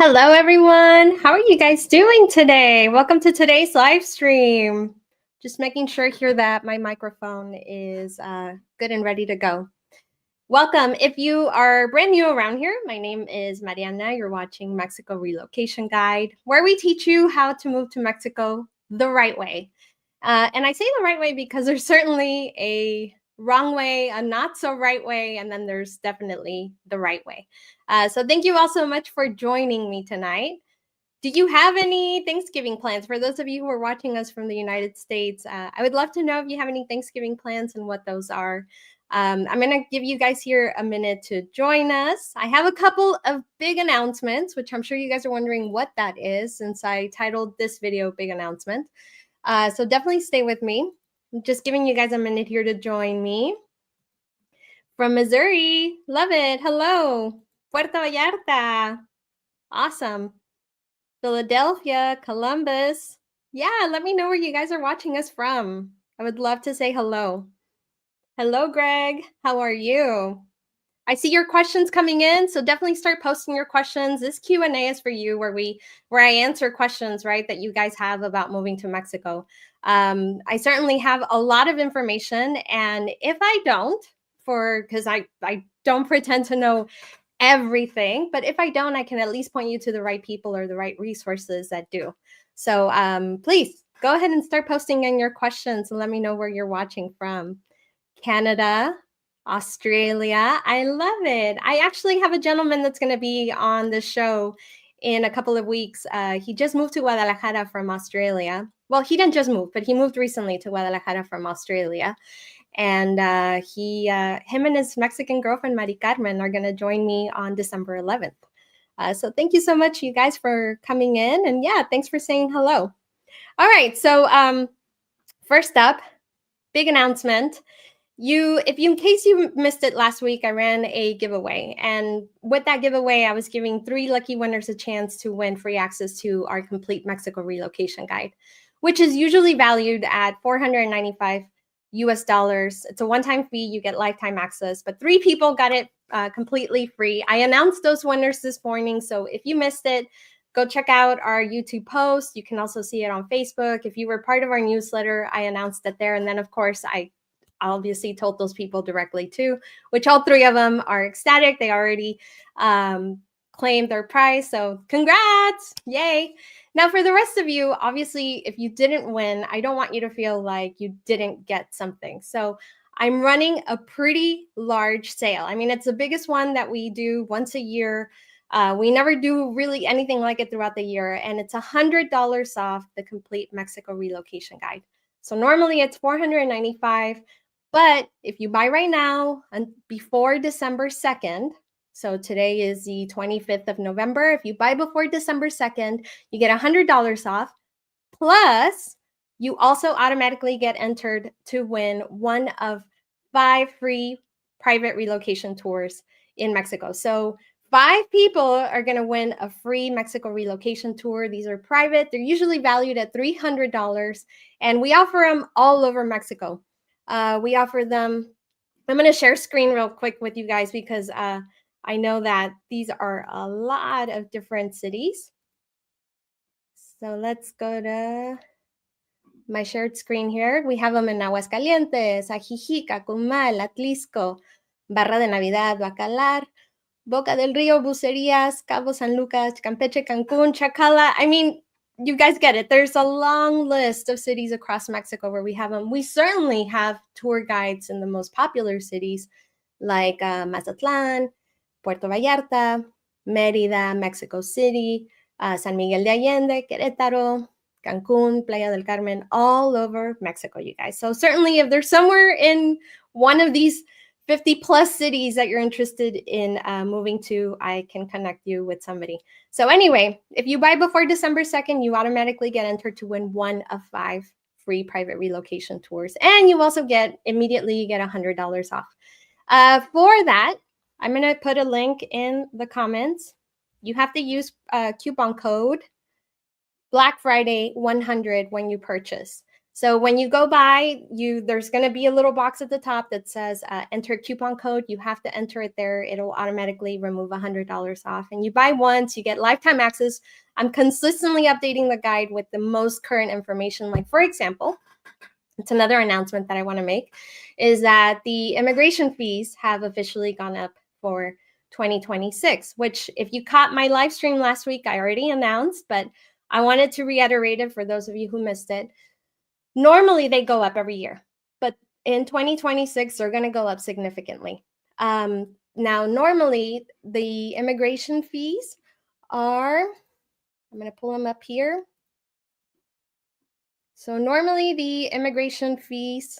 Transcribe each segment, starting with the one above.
Hello, everyone. How are you guys doing today? Welcome to today's live stream. Just making sure here that my microphone is good and ready to go. Welcome. If you are brand new around here, my name is Mariana. You're watching Mexico Relocation Guide, where we teach you how to move to Mexico the right way. And I say the right way because there's certainly a wrong way, a not so right way, and then there's definitely the right way. So thank you all so much for joining me tonight. Do you have any Thanksgiving plans? For those of you who are watching us from the United States, I would love to know if you have any Thanksgiving plans and what those are. I'm going to give you guys here a minute to join us. I have a couple of big announcements, which I'm sure you guys are wondering what that is, since I titled this video Big Announcement. So definitely stay with me. I'm just giving you guys a minute here to join me. From Missouri, love it. Hello. Puerto Vallarta. Awesome. Philadelphia, Columbus. Yeah, let me know where you guys are watching us from. I would love to say hello. Hello, Greg. How are you? I see your questions coming in, so definitely start posting your questions. This Q&A is for you, where I answer questions, right, that you guys have about moving to Mexico. I certainly have a lot of information, and if I don't, because I don't pretend to know everything, but if I don't, I can at least point you to the right people or the right resources that do. So please go ahead and start posting in your questions and let me know where you're watching from. Canada, Australia. I love it. I actually have a gentleman that's going to be on the show in a couple of weeks. He just moved to Guadalajara from Australia. Well, he didn't just move, but he moved recently to Guadalajara from Australia. And him and his Mexican girlfriend, Mari Carmen, are going to join me on December 11th. So thank you so much, you guys, for coming in. And yeah, thanks for saying hello. All right. So first up, big announcement. In case you missed it last week, I ran a giveaway. And with that giveaway, I was giving 3 lucky winners a chance to win free access to our complete Mexico relocation guide, which is usually valued at $495 US. It's a one-time fee. You get lifetime access, but 3 people got it completely free. I announced those winners this morning. So if you missed it, go check out our YouTube post. You can also see it on Facebook. If you were part of our newsletter, I announced it there. And then, of course, I obviously told those people directly too, which all 3 of them are ecstatic. They already claimed their prize. So congrats. Yay. Now, for the rest of you, obviously, if you didn't win, I don't want you to feel like you didn't get something. So I'm running a pretty large sale. I mean, it's the biggest one that we do once a year. We never do really anything like it throughout the year. And it's $100 off the complete Mexico relocation guide. So normally it's $495. But if you buy right now and before December 2nd, so today is the 25th of November. If you buy before December 2nd, you get $100 off. Plus, you also automatically get entered to win one of 5 free private relocation tours in Mexico. So 5 people are going to win a free Mexico relocation tour. These are private. They're usually valued at $300, and we offer them all over Mexico. We offer them. I'm going to share screen real quick with you guys because I know that these are a lot of different cities. So let's go to my shared screen here. We have them in Aguascalientes, Ajijica, Comal, Atlisco, Barra de Navidad, Bacalar, Boca del Rio, Bucerías, Cabo San Lucas, Campeche, Cancun, Chacala. I mean, you guys get it. There's a long list of cities across Mexico where we have them. We certainly have tour guides in the most popular cities like Mazatlan, Puerto Vallarta, Mérida, Mexico City, San Miguel de Allende, Querétaro, Cancun, Playa del Carmen, all over Mexico, you guys. So certainly if there's somewhere in one of these 50 plus cities that you're interested in moving to, I can connect you with somebody. So anyway, if you buy before December 2nd, you automatically get entered to win one of 5 free private relocation tours. And you also immediately get $100 off. For that, I'm going to put a link in the comments. You have to use coupon code Black Friday 100 when you purchase. So when you go by, there's going to be a little box at the top that says enter coupon code. You have to enter it there. It'll automatically remove $100 off. And you buy once, you get lifetime access. I'm consistently updating the guide with the most current information. Like, for example, it's another announcement that I want to make is that the immigration fees have officially gone up for 2026, which if you caught my live stream last week, I already announced, but I wanted to reiterate it for those of you who missed it. Normally they go up every year, but in 2026, they're going to go up significantly. Now, normally the immigration fees are, I'm going to pull them up here. So normally the immigration fees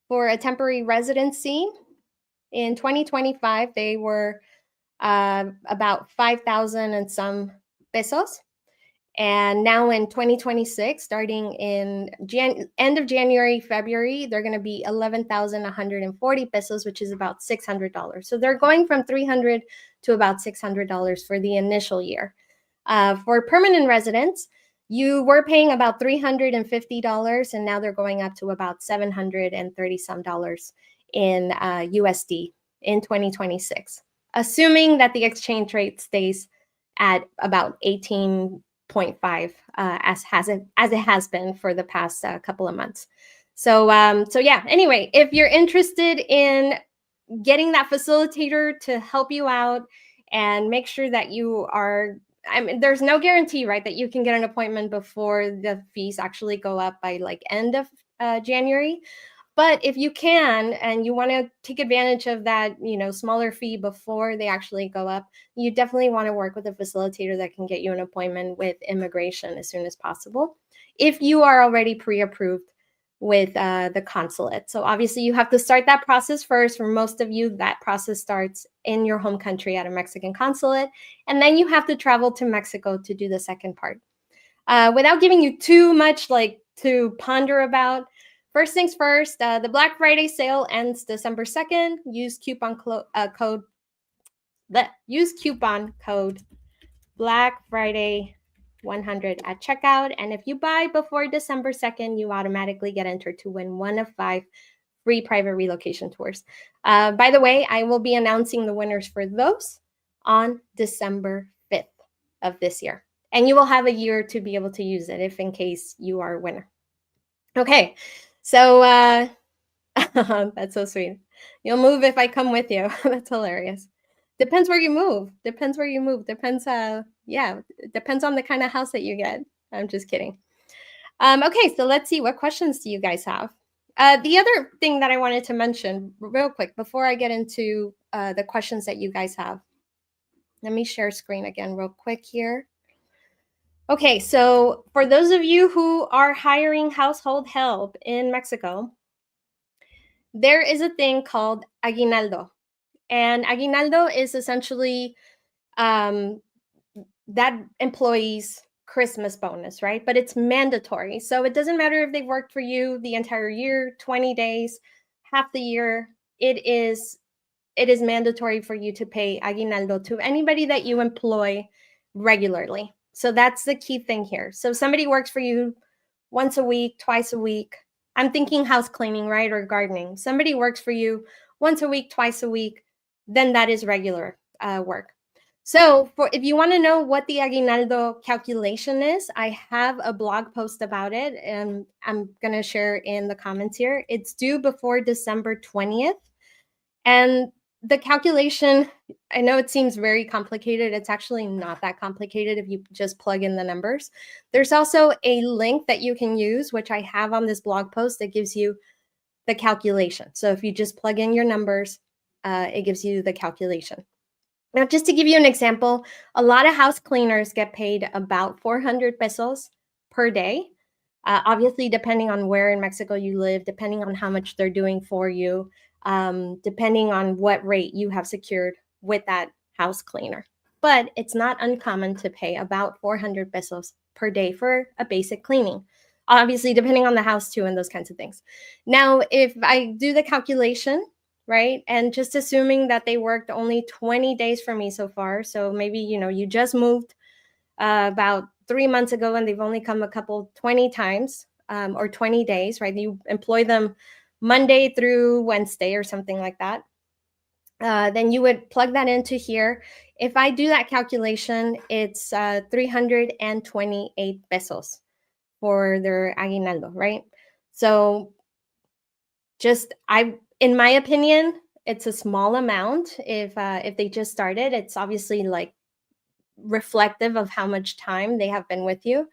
for a temporary residency in 2025, they were about 5,000 and some pesos. And now in 2026, starting in end of January, February, they're going to be 11,140 pesos, which is about $600. So they're going from $300 to about $600 for the initial year. For permanent residents, you were paying about $350, and now they're going up to about $730 some in USD in 2026, assuming that the exchange rate stays at about 18.5 as it has been for the past couple of months. So yeah, anyway, if you're interested in getting that facilitator to help you out and make sure that you are, I mean, there's no guarantee, right, that you can get an appointment before the fees actually go up by like end of January. But if you can, and you want to take advantage of that, smaller fee before they actually go up, you definitely want to work with a facilitator that can get you an appointment with immigration as soon as possible, if you are already pre-approved with the consulate. So obviously you have to start that process first. For most of you, that process starts in your home country at a Mexican consulate, and then you have to travel to Mexico to do the second part. Without giving you too much to ponder about, first things first, the Black Friday sale ends December 2nd. Use coupon code Black Friday 100 at checkout. And if you buy before December 2nd, you automatically get entered to win one of 5 free private relocation tours. By the way, I will be announcing the winners for those on December 5th of this year. And you will have a year to be able to use it if in case you are a winner. Okay, so that's so sweet. You'll move if I come with you. That's hilarious. Depends where you move. Depends, yeah, depends on the kind of house that you get. I'm just kidding. Okay, so let's see. What questions do you guys have? The other thing that I wanted to mention real quick before I get into the questions that you guys have. Let me share screen again real quick here. Okay, so for those of you who are hiring household help in Mexico, there is a thing called aguinaldo. And aguinaldo is essentially that employee's Christmas bonus, right? But it's mandatory. So it doesn't matter if they've worked for you the entire year, 20 days, half the year. It is mandatory for you to pay aguinaldo to anybody that you employ regularly. So that's the key thing here. So somebody works for you once a week, twice a week. I'm thinking house cleaning, right? Or gardening. Somebody works for you once a week, twice a week, then that is regular work. So if you want to know what the aguinaldo calculation is, I have a blog post about it, and I'm going to share in the comments here. It's due before December 20th. And the calculation, I know it seems very complicated. It's actually not that complicated if you just plug in the numbers. There's also a link that you can use, which I have on this blog post, that gives you the calculation. So if you just plug in your numbers, it gives you the calculation. Now, just to give you an example, a lot of house cleaners get paid about 400 pesos per day. Obviously, depending on where in Mexico you live, depending on how much they're doing for you, depending on what rate you have secured with that house cleaner. But it's not uncommon to pay about 400 pesos per day for a basic cleaning. Obviously, depending on the house too, and those kinds of things. Now, if I do the calculation, right, and just assuming that they worked only 20 days for me so far, so maybe, you just moved about 3 months ago and they've only come a couple 20 times, or 20 days, right? You employ them Monday through Wednesday or something like that. Then you would plug that into here. If I do that calculation, it's 328 pesos for their aguinaldo, right? So in my opinion, it's a small amount. If they just started, it's obviously like reflective of how much time they have been with you.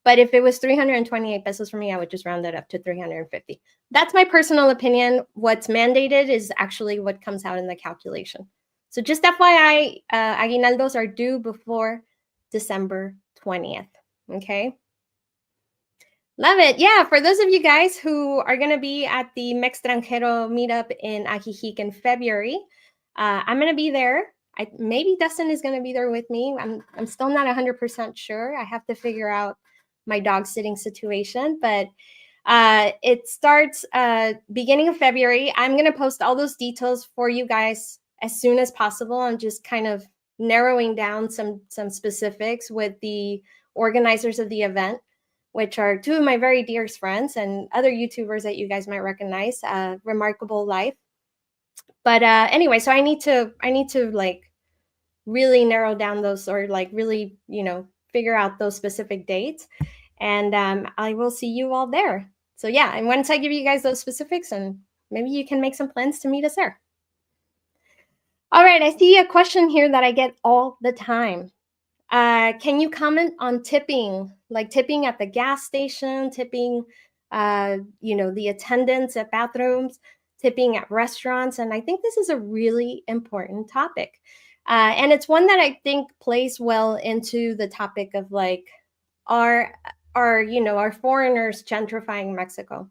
But if it was 328 pesos for me, I would just round it up to 350. That's my personal opinion. What's mandated is actually what comes out in the calculation. So just FYI, aguinaldos are due before December 20th. Okay. Love it. Yeah, for those of you guys who are going to be at the Mextranjero meetup in Ajijic in February, I'm going to be there. Maybe Dustin is going to be there with me. I'm still not 100% sure. I have to figure out my dog sitting situation, but it starts beginning of February. I'm going to post all those details for you guys as soon as possible. I'm just kind of narrowing down some specifics with the organizers of the event, which are two of my very dearest friends and other YouTubers that you guys might recognize, Remarkable Life. But anyway, so I need to like really narrow down those, or like really, figure out those specific dates. And I will see you all there. So yeah, and once I give you guys those specifics, and maybe you can make some plans to meet us there. All right, I see a question here that I get all the time. Can you comment on tipping, like tipping at the gas station, tipping, the attendants at bathrooms, tipping at restaurants? And I think this is a really important topic. And it's one that I think plays well into the topic of like, are foreigners gentrifying Mexico,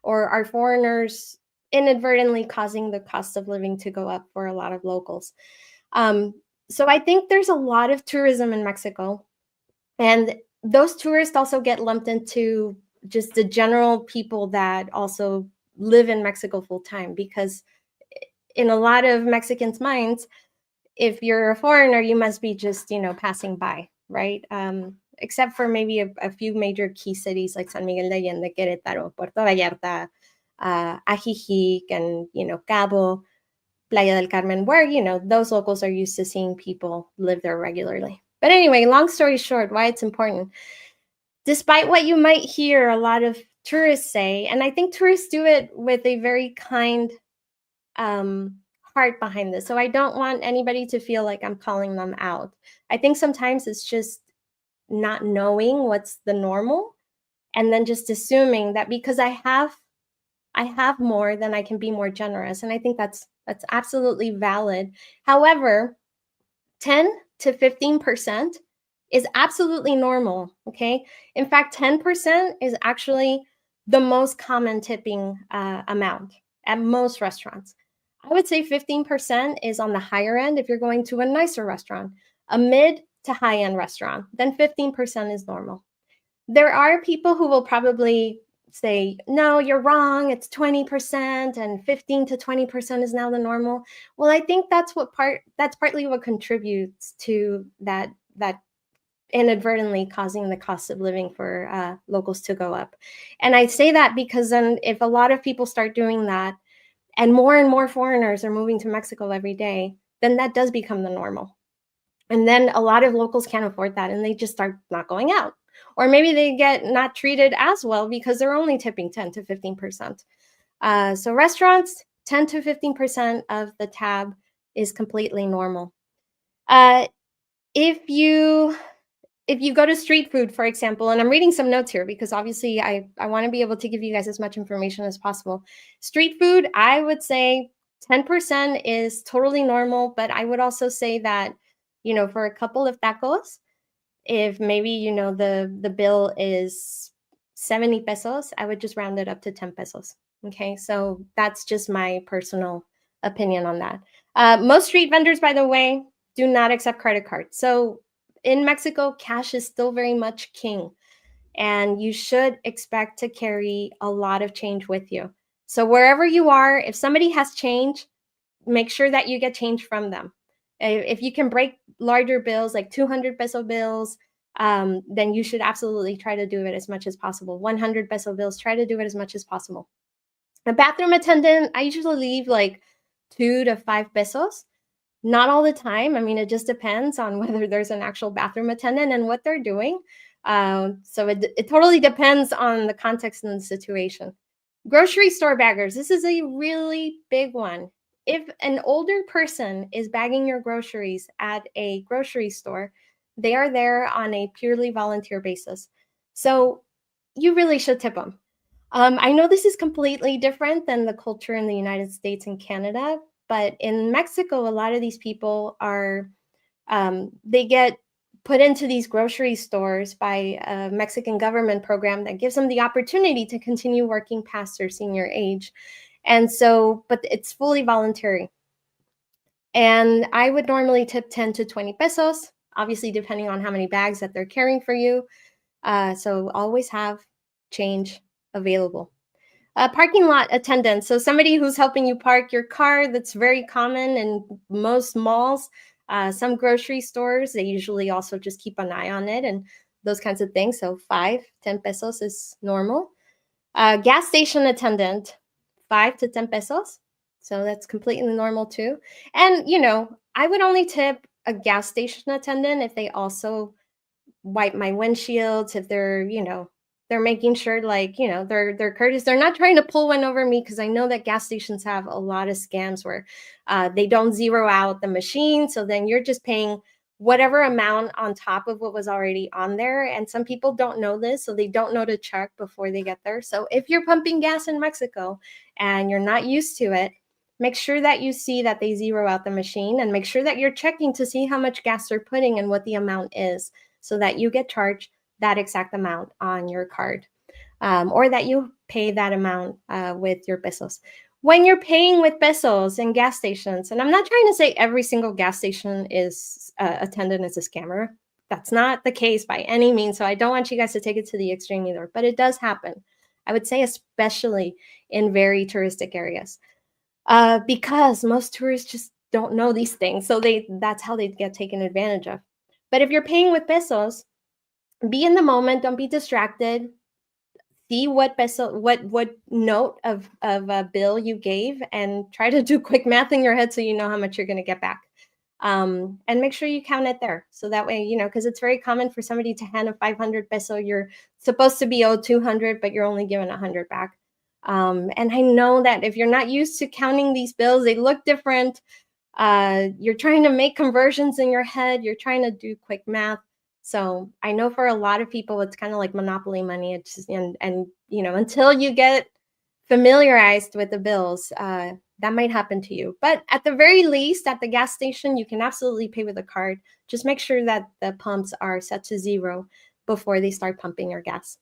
or are foreigners inadvertently causing the cost of living to go up for a lot of locals? So I think there's a lot of tourism in Mexico, and those tourists also get lumped into just the general people that also live in Mexico full time, because in a lot of Mexicans' minds, if you're a foreigner, you must be just, passing by, right? Except for maybe a few major key cities like San Miguel de Allende, Querétaro, Puerto Vallarta, Ajijic, and, Cabo, Playa del Carmen, where, those locals are used to seeing people live there regularly. But anyway, long story short, why it's important. Despite what you might hear a lot of tourists say, and I think tourists do it with a very kind heart behind this. So I don't want anybody to feel like I'm calling them out. I think sometimes it's just not knowing what's the normal, and then just assuming that because I have more, then I can be more generous. And I think that's absolutely valid. However, 10 to 15% is absolutely normal, okay? In fact, 10% is actually the most common tipping amount at most restaurants. I would say 15% is on the higher end if you're going to a nicer restaurant. A mid to high-end restaurant, then 15% is normal. There are people who will probably say, no, you're wrong, it's 20%, and 15 to 20% is now the normal. Well, I think that's partly what contributes to that inadvertently causing the cost of living for locals to go up. And I say that because then if a lot of people start doing that, and more foreigners are moving to Mexico every day, then that does become the normal. And then a lot of locals can't afford that, and they just start not going out. Or maybe they get not treated as well because they're only tipping 10 to 15%. So restaurants, 10 to 15% of the tab is completely normal. If you go to street food, for example, and I'm reading some notes here because obviously I want to be able to give you guys as much information as possible. Street food, I would say 10% is totally normal, but I would also say that, for a couple of tacos, if maybe, the bill is 70 pesos, I would just round it up to 10 pesos. Okay, so that's just my personal opinion on that. Most street vendors, by the way, do not accept credit cards. So in Mexico, cash is still very much king, and you should expect to carry a lot of change with you. So wherever you are, if somebody has change, make sure that you get change from them. If you can break larger bills like 200 peso bills, then you should absolutely try to do it as much as possible. 100 peso bills, try to do it as much as possible. A bathroom attendant, I usually leave like 2 to 5 pesos. Not all the time. I mean, it just depends on whether there's an actual bathroom attendant and what they're doing. So it totally depends on the context and the situation. Grocery store baggers. This is a really big one. If an older person is bagging your groceries at a grocery store, they are there on a purely volunteer basis. So you really should tip them. I know this is completely different than the culture in the United States and Canada, but in Mexico, a lot of these people are, they get put into these grocery stores by a Mexican government program that gives them the opportunity to continue working past their senior age. And so, but it's fully voluntary. And I would normally tip 10 to 20 pesos, obviously, depending on how many bags that they're carrying for you. So always have change available. Parking lot attendant. So somebody who's helping you park your car. That's very common in most malls. Some grocery stores, they usually also just keep an eye on it and those kinds of things. So 5, 10 pesos is normal. Gas station attendant, 5 to 10 pesos. So that's completely normal too. And, I would only tip a gas station attendant if they also wipe my windshields, if they're making sure, like, they're courteous. They're not trying to pull one over me, because I know that gas stations have a lot of scams where they don't zero out the machine, so then you're just paying whatever amount on top of what was already on there. And some people don't know this, so they don't know to check before they get there. So if you're pumping gas in Mexico and you're not used to it, make sure that you see that they zero out the machine, and make sure that you're checking to see how much gas they're putting and what the amount is, so that you get charged that exact amount on your card, or that you pay that amount with your pesos. When you're paying with pesos in gas stations, and I'm not trying to say every single gas station is attendant is a scammer. That's not the case by any means. So I don't want you guys to take it to the extreme either, but it does happen. I would say especially in very touristic areas, because most tourists just don't know these things. So that's how they get taken advantage of. But if you're paying with pesos, be in the moment, don't be distracted. See what peso, what note of a bill you gave, and try to do quick math in your head so you know how much you're going to get back. And make sure you count it there, so that way, because it's very common for somebody to hand a 500 peso. You're supposed to be owed 200, but you're only given 100 back. And I know that if you're not used to counting these bills, they look different. You're trying to make conversions in your head. You're trying to do quick math. So I know for a lot of people, it's kind of like monopoly money. It's just, and until you get familiarized with the bills, that might happen to you. But at the very least, at the gas station, you can absolutely pay with a card. Just make sure that the pumps are set to 0 before they start pumping your gas.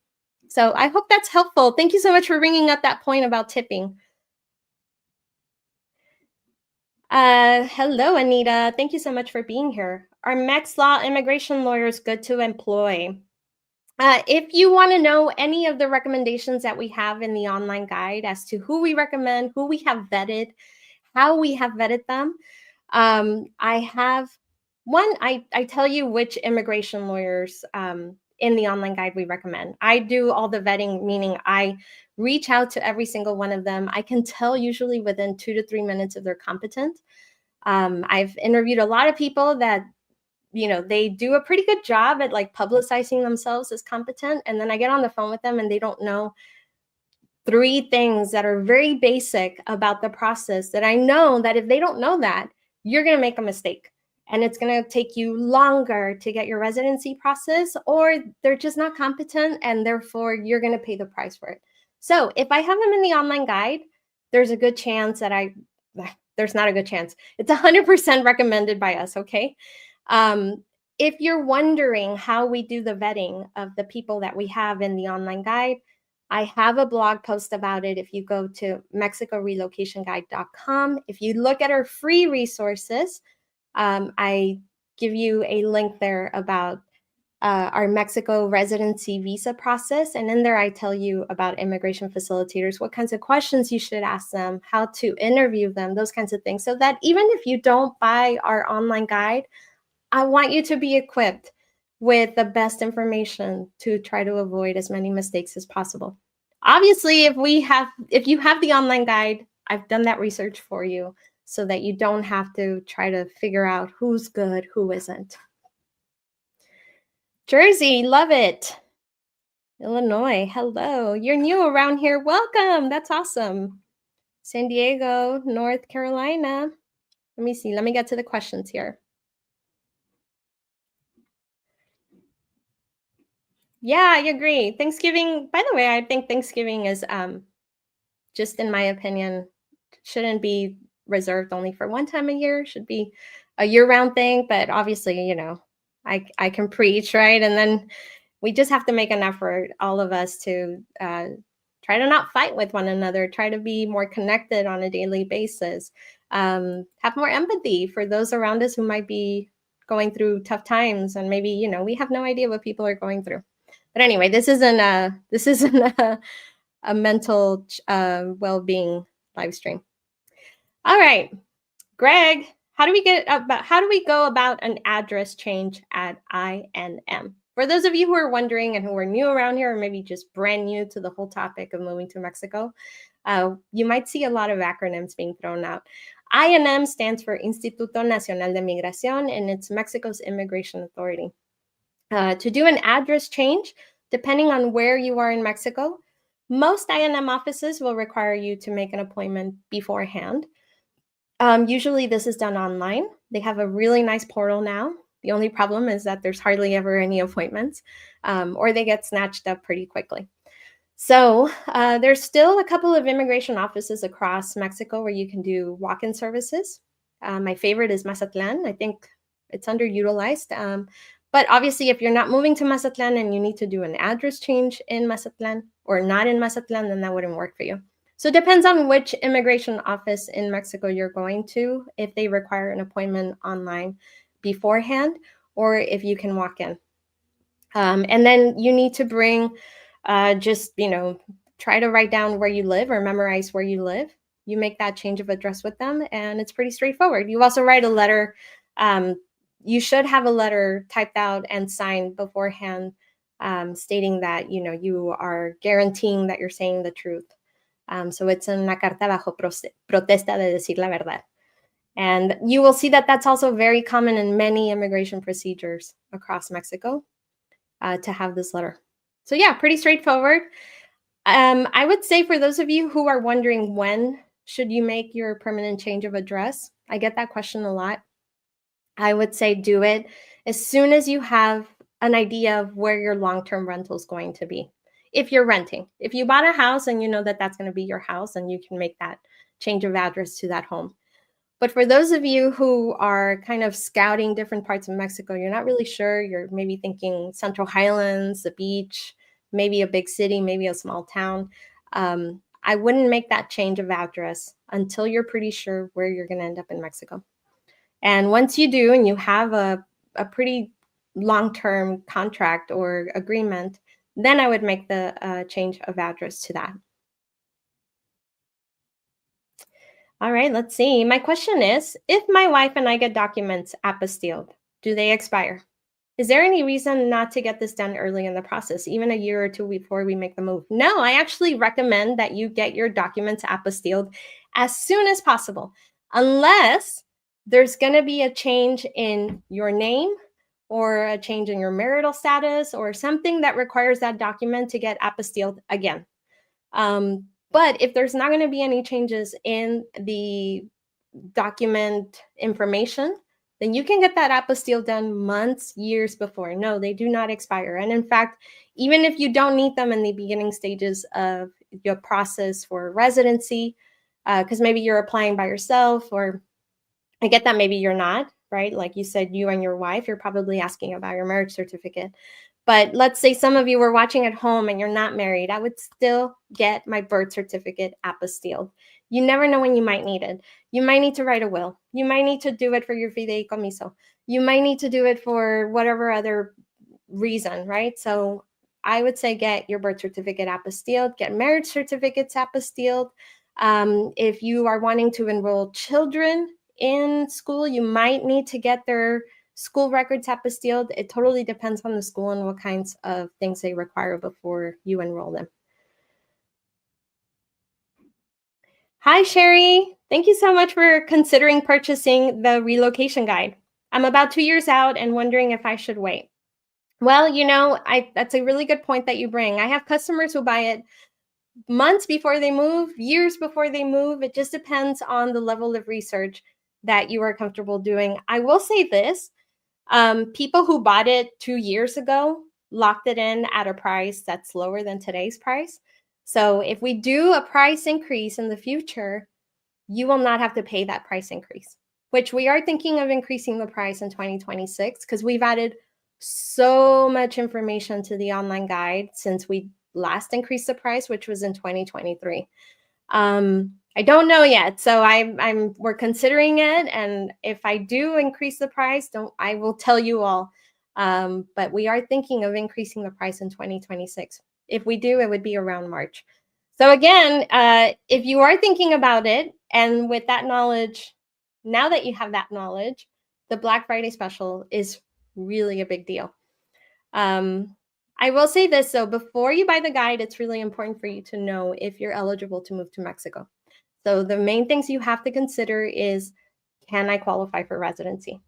So I hope that's helpful. Thank you so much for bringing up that point about tipping. Hello, Anita. Thank you so much for being here. Are Mex Law immigration lawyers good to employ? If you want to know any of the recommendations that we have in the online guide as to who we recommend, who we have vetted, how we have vetted them, I have one. I tell you which immigration lawyers in the online guide we recommend. I do all the vetting, meaning I reach out to every single one of them. I can tell usually within 2 to 3 minutes if they're competent. I've interviewed a lot of people that they do a pretty good job at like publicizing themselves as competent, and then I get on the phone with them and they don't know 3 things that are very basic about the process, that I know that if they don't know that, you're going to make a mistake, and it's going to take you longer to get your residency process, or they're just not competent and therefore you're going to pay the price for it. So if I have them in the online guide, there's a good chance that there's not a good chance. It's 100% recommended by us, okay? If you're wondering how we do the vetting of the people that we have in the online guide, I have a blog post about it. If you go to mexicorelocationguide.com, if you look at our free resources, I give you a link there about our Mexico residency visa process. And in there, I tell you about immigration facilitators, what kinds of questions you should ask them, how to interview them, those kinds of things. So that even if you don't buy our online guide, I want you to be equipped with the best information to try to avoid as many mistakes as possible. Obviously, if you have the online guide, I've done that research for you so that you don't have to try to figure out who's good, who isn't. Jersey, love it. Illinois, hello. You're new around here. Welcome. That's awesome. San Diego, North Carolina. Let me see. Let me get to the questions here. Yeah, I agree. Thanksgiving, by the way, I think Thanksgiving is just in my opinion, shouldn't be reserved only for one time a year. Should be a year-round thing. But obviously, I can preach, right? And then we just have to make an effort, all of us, to try to not fight with one another, try to be more connected on a daily basis, have more empathy for those around us who might be going through tough times, and maybe we have no idea what people are going through. But anyway, this isn't a mental well-being live stream. All right, Greg, how do we go about an address change at INM? For those of you who are wondering and who are new around here, or maybe just brand new to the whole topic of moving to Mexico, you might see a lot of acronyms being thrown out. INM stands for Instituto Nacional de Migración, and it's Mexico's immigration authority. To do an address change, depending on where you are in Mexico, most INM offices will require you to make an appointment beforehand. Usually this is done online. They have a really nice portal now. The only problem is that there's hardly ever any appointments, or they get snatched up pretty quickly. So there's still a couple of immigration offices across Mexico where you can do walk-in services. My favorite is Mazatlan. I think it's underutilized. But obviously, if you're not moving to Mazatlan and you need to do an address change in Mazatlan or not in Mazatlan, then that wouldn't work for you. So it depends on which immigration office in Mexico you're going to, if they require an appointment online beforehand or if you can walk in. And then you need to bring try to write down where you live or memorize where you live. You make that change of address with them, and it's pretty straightforward. You also write a letter. You should have a letter typed out and signed beforehand, stating that you are guaranteeing that you're saying the truth. So it's una carta bajo protesta de decir la verdad. And you will see that that's also very common in many immigration procedures across Mexico, to have this letter. So yeah, pretty straightforward. I would say for those of you who are wondering when should you make your permanent change of address, I get that question a lot. I would say do it as soon as you have an idea of where your long-term rental is going to be. If you're renting, if you bought a house and you know that that's going to be your house, and you can make that change of address to that home. But for those of you who are kind of scouting different parts of Mexico, you're not really sure, you're maybe thinking Central Highlands, the beach, maybe a big city, maybe a small town, I wouldn't make that change of address until you're pretty sure where you're going to end up in Mexico. And once you do, and you have a pretty long-term contract or agreement, then I would make the change of address to that. All right, let's see. My question is, if my wife and I get documents apostilled, do they expire? Is there any reason not to get this done early in the process, even a year or two before we make the move? No, I actually recommend that you get your documents apostilled as soon as possible, unless there's going to be a change in your name or a change in your marital status or something that requires that document to get apostilled again. But if there's not going to be any changes in the document information, then you can get that apostille done months, years before. No, they do not expire. And in fact, even if you don't need them in the beginning stages of your process for residency, because maybe you're applying by yourself, or I get that maybe you're not, right? Like you said, you and your wife, you're probably asking about your marriage certificate. But let's say some of you were watching at home and you're not married. I would still get my birth certificate apostilled. You never know when you might need it. You might need to write a will. You might need to do it for your fideicomiso. You might need to do it for whatever other reason, right? So I would say get your birth certificate apostilled, get marriage certificates apostilled. If you are wanting to enroll children in school, you might need to get their school records apostilled. It totally depends on the school and what kinds of things they require before you enroll them. Hi, Sherry. Thank you so much for considering purchasing the relocation guide. I'm about 2 years out and wondering if I should wait. Well, that's a really good point that you bring. I have customers who buy it months before they move, years before they move. It just depends on the level of research that you are comfortable doing. I will say this, people who bought it 2 years ago locked it in at a price that's lower than today's price. So if we do a price increase in the future, you will not have to pay that price increase, which we are thinking of increasing the price in 2026 because we've added so much information to the online guide since we last increased the price, which was in 2023. I don't know yet, so we're considering it, and if I do increase the price, I will tell you all. But we are thinking of increasing the price in 2026. If we do, it would be around March. So again, if you are thinking about it, and with that knowledge, now that you have that knowledge, the Black Friday special is really a big deal. I will say this though, before you buy the guide, it's really important for you to know if you're eligible to move to Mexico. So the main things you have to consider is, can I qualify for residency?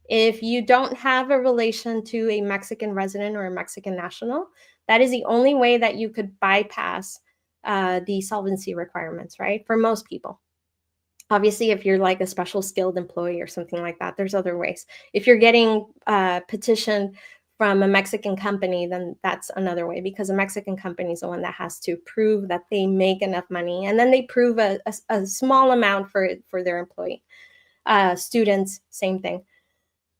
If you don't have a relation to a Mexican resident or a Mexican national, that is the only way that you could bypass the solvency requirements, right? For most people. Obviously, if you're like a special skilled employee or something like that, there's other ways. If you're getting petitioned from a Mexican company, then that's another way, because a Mexican company is the one that has to prove that they make enough money, and then they prove a small amount for their employee. Students, same thing.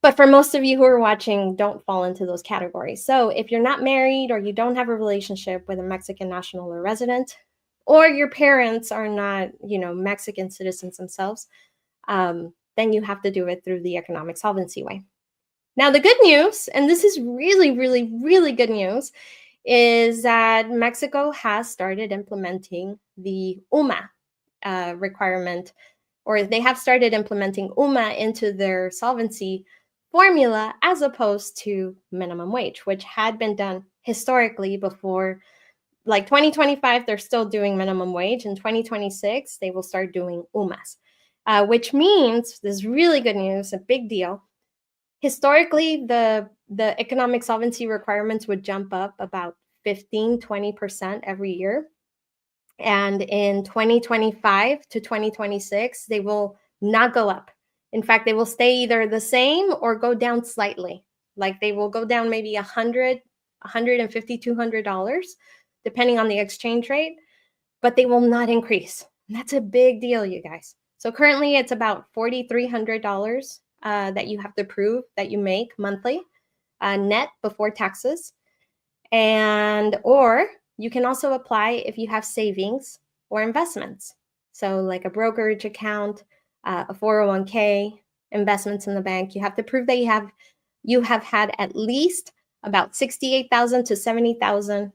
But for most of you who are watching, don't fall into those categories. So if you're not married or you don't have a relationship with a Mexican national or resident, or your parents are not, Mexican citizens themselves, then you have to do it through the economic solvency way. Now, the good news, and this is really, really, really good news, is that Mexico has started implementing the UMA requirement, or they have started implementing UMA into their solvency formula as opposed to minimum wage, which had been done historically before. Like 2025, they're still doing minimum wage. In 2026, they will start doing UMAs, which means, this is really good news, a big deal. Historically, the economic solvency requirements would jump up about 15-20% every year. And in 2025 to 2026, they will not go up. In fact, they will stay either the same or go down slightly. Like they will go down maybe $100, $150, $200, depending on the exchange rate, but they will not increase. And that's a big deal, you guys. So currently it's about $4,300 that you have to prove that you make monthly, net before taxes. Or you can also apply if you have savings or investments. So like a brokerage account, a 401k, investments in the bank. You have to prove that you have had at least about 68,000 to 70,000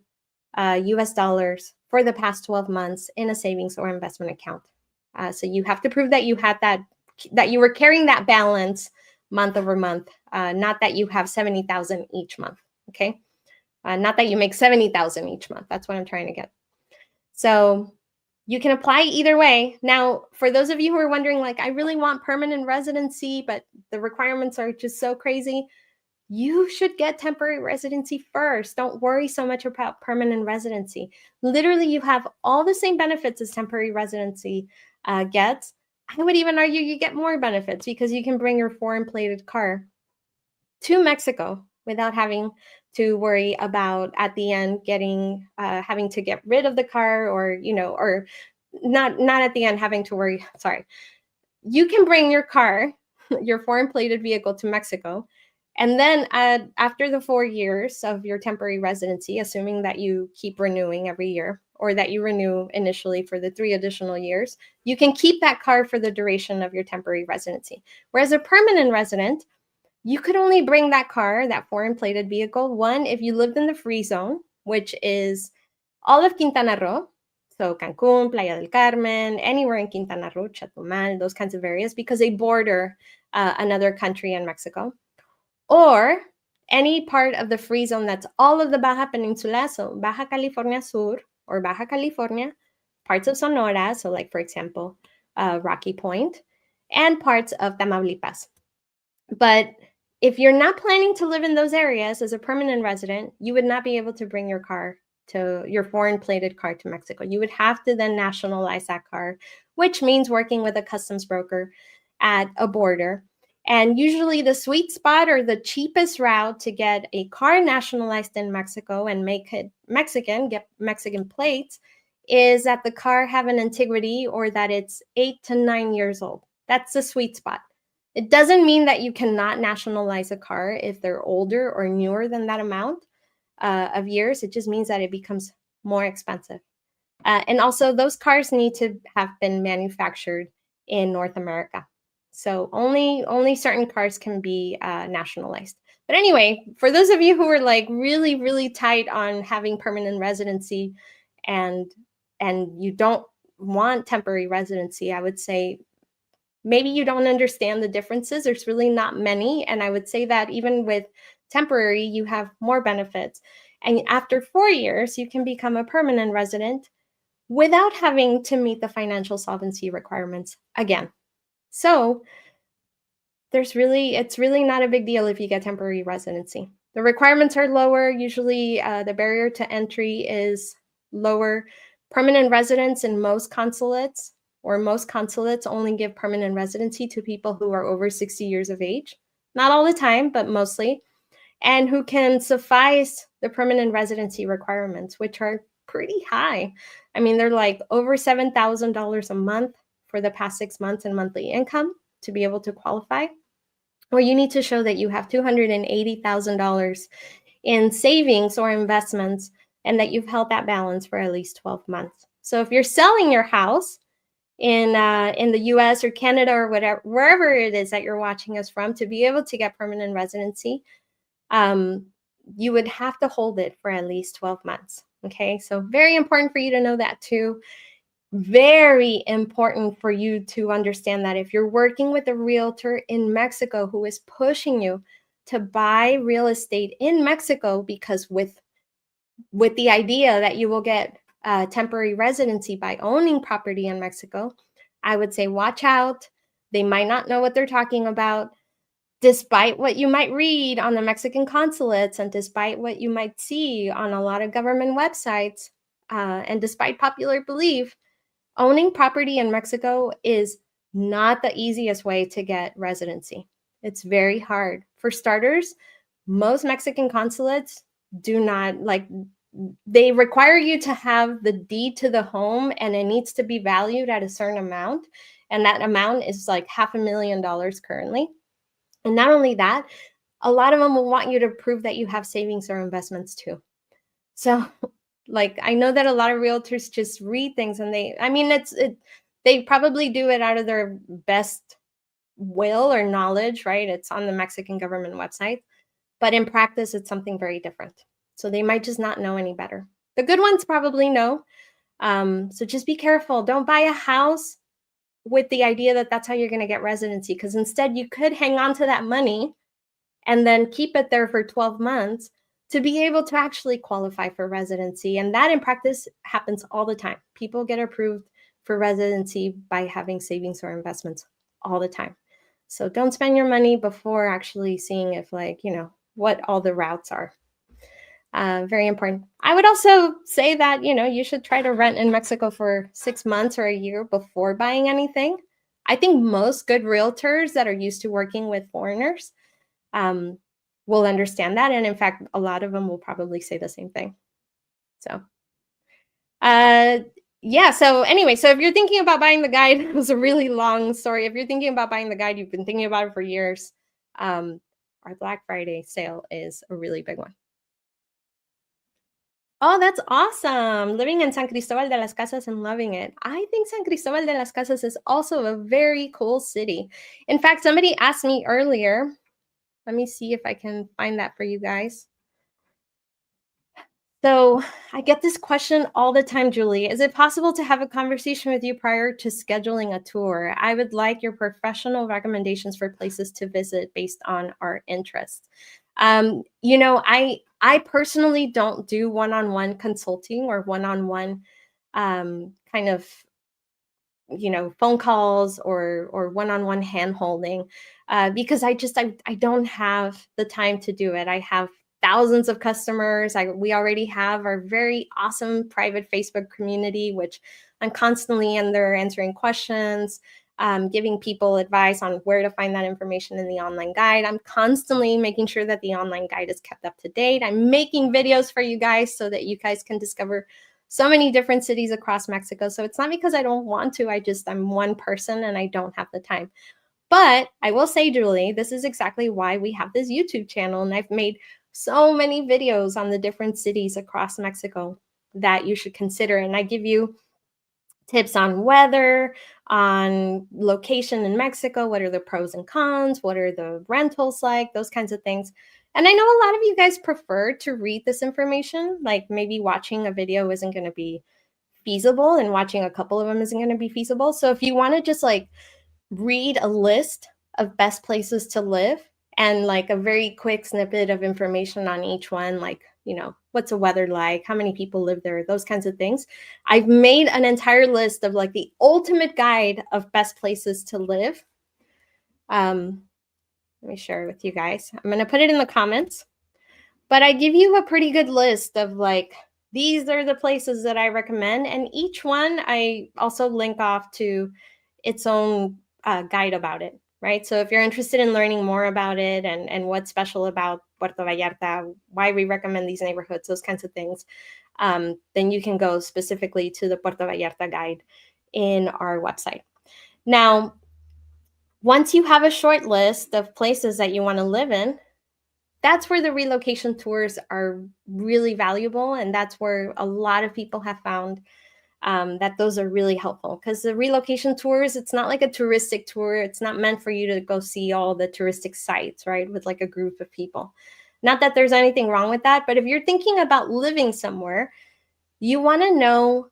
US dollars for the past 12 months in a savings or investment account. So you have to prove that you had that you were carrying that balance month over month, not that you have 70,000 each month. Okay. Not that you make 70,000 each month. That's what I'm trying to get. So you can apply either way. Now, for those of you who are wondering, like, I really want permanent residency, but the requirements are just so crazy, you should get temporary residency first. Don't worry so much about permanent residency. Literally, you have all the same benefits as temporary residency gets. I would even argue you get more benefits because you can bring your foreign plated car to Mexico without having to worry about at the end having to get rid of the car, or or not at the end having to worry. Sorry, you can bring your car, your foreign plated vehicle, to Mexico, and then after the 4 years of your temporary residency, assuming that you keep renewing every year, or that you renew initially for the 3 additional years, you can keep that car for the duration of your temporary residency. Whereas a permanent resident, you could only bring that car, that foreign plated vehicle, one, if you lived in the free zone, which is all of Quintana Roo. So Cancun, Playa del Carmen, anywhere in Quintana Roo, Chetumal, those kinds of areas, because they border another country in Mexico. or any part of the free zone that's all of the Baja Peninsula, so Baja California Sur or Baja California, parts of Sonora, so like for example, Rocky Point, and parts of Tamaulipas. But if you're not planning to live in those areas as a permanent resident, you would not be able to bring your foreign plated car to Mexico. You would have to then nationalize that car, which means working with a customs broker at a border. And usually the sweet spot or the cheapest route to get a car nationalized in Mexico and make it Mexican, get Mexican plates, is that the car have an antiquity or that it's 8 to 9 years old. That's the sweet spot. It doesn't mean that you cannot nationalize a car if they're older or newer than that amount of years. It just means that it becomes more expensive. And also, those cars need to have been manufactured in North America. So only certain cars can be nationalized. But anyway, for those of you who are like really, really tight on having permanent residency and you don't want temporary residency, I would say maybe you don't understand the differences. There's really not many. And I would say that even with temporary, you have more benefits. And after 4 years, you can become a permanent resident without having to meet the financial solvency requirements again. So it's really not a big deal if you get temporary residency. The requirements are lower. Usually the barrier to entry is lower. Permanent residents in most consulates only give permanent residency to people who are over 60 years of age. Not all the time, but mostly. And who can suffice the permanent residency requirements, which are pretty high. I mean, they're like over $7,000 a month for the past 6 months in monthly income to be able to qualify. Or you need to show that you have $280,000 in savings or investments and that you've held that balance for at least 12 months. So if you're selling your house in the US or Canada or whatever, wherever it is that you're watching us from, to be able to get permanent residency, you would have to hold it for at least 12 months. Okay, so very important for you to know that too. Very important for you to understand that if you're working with a realtor in Mexico who is pushing you to buy real estate in Mexico, because with the idea that you will get temporary residency by owning property in Mexico, I would say watch out. They might not know what they're talking about. Despite what you might read on the Mexican consulates and despite what you might see on a lot of government websites, and despite popular belief, owning property in Mexico is not the easiest way to get residency. It's very hard. For starters, most Mexican consulates do not they require you to have the deed to the home and it needs to be valued at a certain amount. And that amount is like $500,000 currently. And not only that, a lot of them will want you to prove that you have savings or investments too. So like, I know that a lot of realtors just read things and they probably do it out of their best will or knowledge, right? It's on the Mexican government website, but in practice, it's something very different. So they might just not know any better. The good ones probably know. So just be careful. Don't buy a house with the idea that that's how you're going to get residency, because instead you could hang on to that money and then keep it there for 12 months to be able to actually qualify for residency. And that in practice happens all the time. People get approved for residency by having savings or investments all the time. So don't spend your money before actually seeing if what all the routes are. Very important. I would also say that, you should try to rent in Mexico for 6 months or a year before buying anything. I think most good realtors that are used to working with foreigners will understand that. And in fact, a lot of them will probably say the same thing. So, yeah. So anyway, so if you're thinking about buying the guide, it was a really long story. If you're thinking about buying the guide, you've been thinking about it for years. Our Black Friday sale is a really big one. Oh, that's awesome. Living in San Cristobal de las Casas and loving it. I think San Cristobal de las Casas is also a very cool city. In fact, somebody asked me earlier. Let me see if I can find that for you guys. So I get this question all the time, Julie. Is it possible to have a conversation with you prior to scheduling a tour? I would like your professional recommendations for places to visit based on our interests. I personally don't do one-on-one consulting or one-on-one kind of phone calls or one-on-one hand holding, because I don't have the time to do it. I have thousands of customers. We already have our very awesome private Facebook community, which I'm constantly in there answering questions, giving people advice on where to find that information in the online guide. I'm constantly making sure that the online guide is kept up to date. I'm making videos for you guys so that you guys can discover so many different cities across Mexico. So it's not because I don't want to, I'm one person and I don't have the time. But I will say, Julie, this is exactly why we have this YouTube channel. And I've made so many videos on the different cities across Mexico that you should consider. And I give you tips on weather, on location in Mexico, what are the pros and cons, what are the rentals like, those kinds of things. And I know a lot of you guys prefer to read this information, like maybe watching a video isn't going to be feasible and watching a couple of them isn't going to be feasible. So if you want to just like read a list of best places to live and like a very quick snippet of information on each one, like, what's the weather like, how many people live there, those kinds of things. I've made an entire list of like the ultimate guide of best places to live. Let me share it with you guys. I'm going to put it in the comments, but I give you a pretty good list of like, these are the places that I recommend. And each one I also link off to its own guide about it, right? So if you're interested in learning more about it and what's special about Puerto Vallarta, why we recommend these neighborhoods, those kinds of things, then you can go specifically to the Puerto Vallarta guide in our website. Now, once you have a short list of places that you want to live in, that's where the relocation tours are really valuable. And that's where a lot of people have found that those are really helpful, because the relocation tours, it's not like a touristic tour. It's not meant for you to go see all the touristic sites, right? With like a group of people. Not that there's anything wrong with that, but if you're thinking about living somewhere, you want to know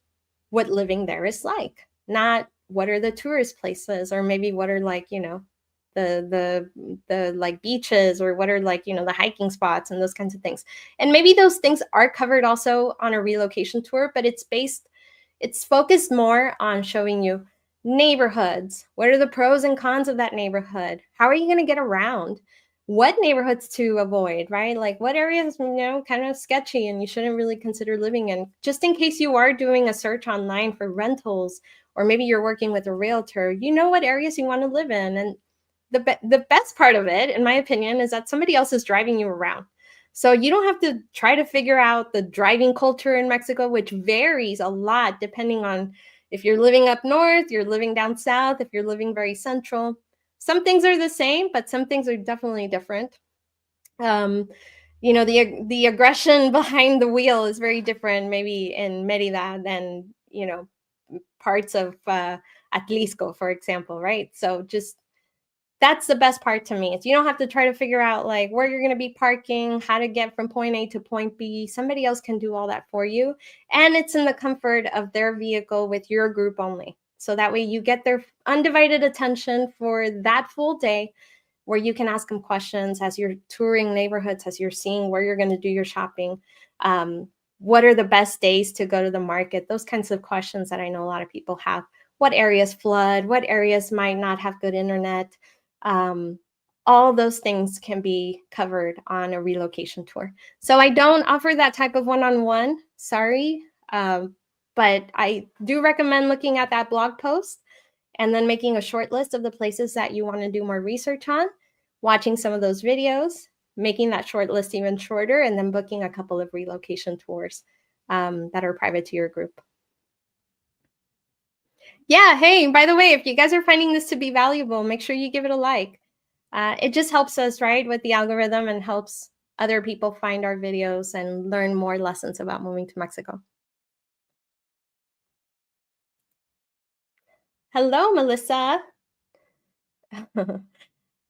what living there is like, not what are the tourist places, or maybe what are like, the like beaches, or what are like, the hiking spots and those kinds of things. And maybe those things are covered also on a relocation tour, but it's focused more on showing you neighborhoods. What are the pros and cons of that neighborhood? How are you going to get around? What neighborhoods to avoid, right? Like what areas, kind of sketchy and you shouldn't really consider living in, just in case you are doing a search online for rentals, or maybe you're working with a realtor, what areas you want to live in. And the best part of it, in my opinion, is that somebody else is driving you around. So you don't have to try to figure out the driving culture in Mexico, which varies a lot depending on if you're living up north, you're living down south, if you're living very central. Some things are the same, but some things are definitely different. The aggression behind the wheel is very different, maybe in Merida than parts of Atlisco, for example, right? So just that's the best part to me. Is you don't have to try to figure out like where you're going to be parking, how to get from point A to point B. Somebody else can do all that for you. And it's in the comfort of their vehicle with your group only. So that way you get their undivided attention for that full day, where you can ask them questions as you're touring neighborhoods, as you're seeing where you're going to do your shopping. What are the best days to go to the market? Those kinds of questions that I know a lot of people have. What areas flood? What areas might not have good internet? All those things can be covered on a relocation tour. So I don't offer that type of one-on-one, sorry, but I do recommend looking at that blog post and then making a short list of the places that you want to do more research on, watching some of those videos, making that short list even shorter, and then booking a couple of relocation tours that are private to your group. Yeah, hey, by the way, if you guys are finding this to be valuable, make sure you give it a like. It just helps us, right, with the algorithm, and helps other people find our videos and learn more lessons about moving to Mexico. Hello, Melissa.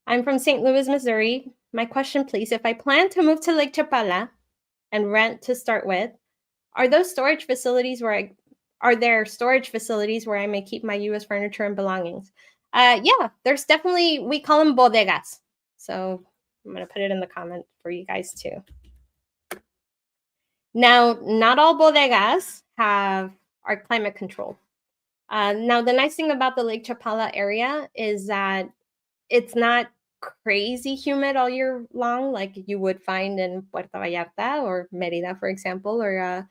I'm from St. Louis, Missouri. My question, please. If I plan to move to Lake Chapala and rent to start with, Are there storage facilities where I may keep my U.S. furniture and belongings? Yeah, there's definitely, we call them bodegas. So I'm going to put it in the comment for you guys too. Now, not all bodegas are climate controlled. Now, the nice thing about the Lake Chapala area is that it's not crazy humid all year long like you would find in Puerto Vallarta or Merida, for example, or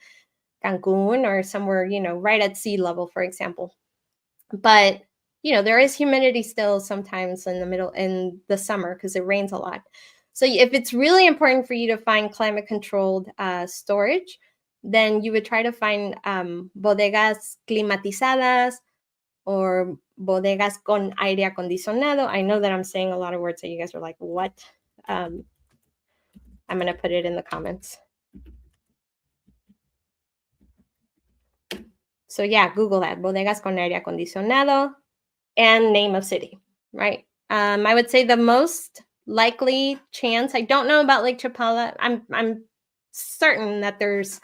Cancun or somewhere, right at sea level, for example. But, there is humidity still sometimes in the summer because it rains a lot. So if it's really important for you to find climate controlled storage, then you would try to find bodegas climatizadas or bodegas con aire acondicionado. I know that I'm saying a lot of words that you guys are like, what? I'm going to put it in the comments. So yeah, Google that, bodegas con aire acondicionado and name of city, right? I would say the most likely chance, I don't know about Lake Chapala. I'm certain that there's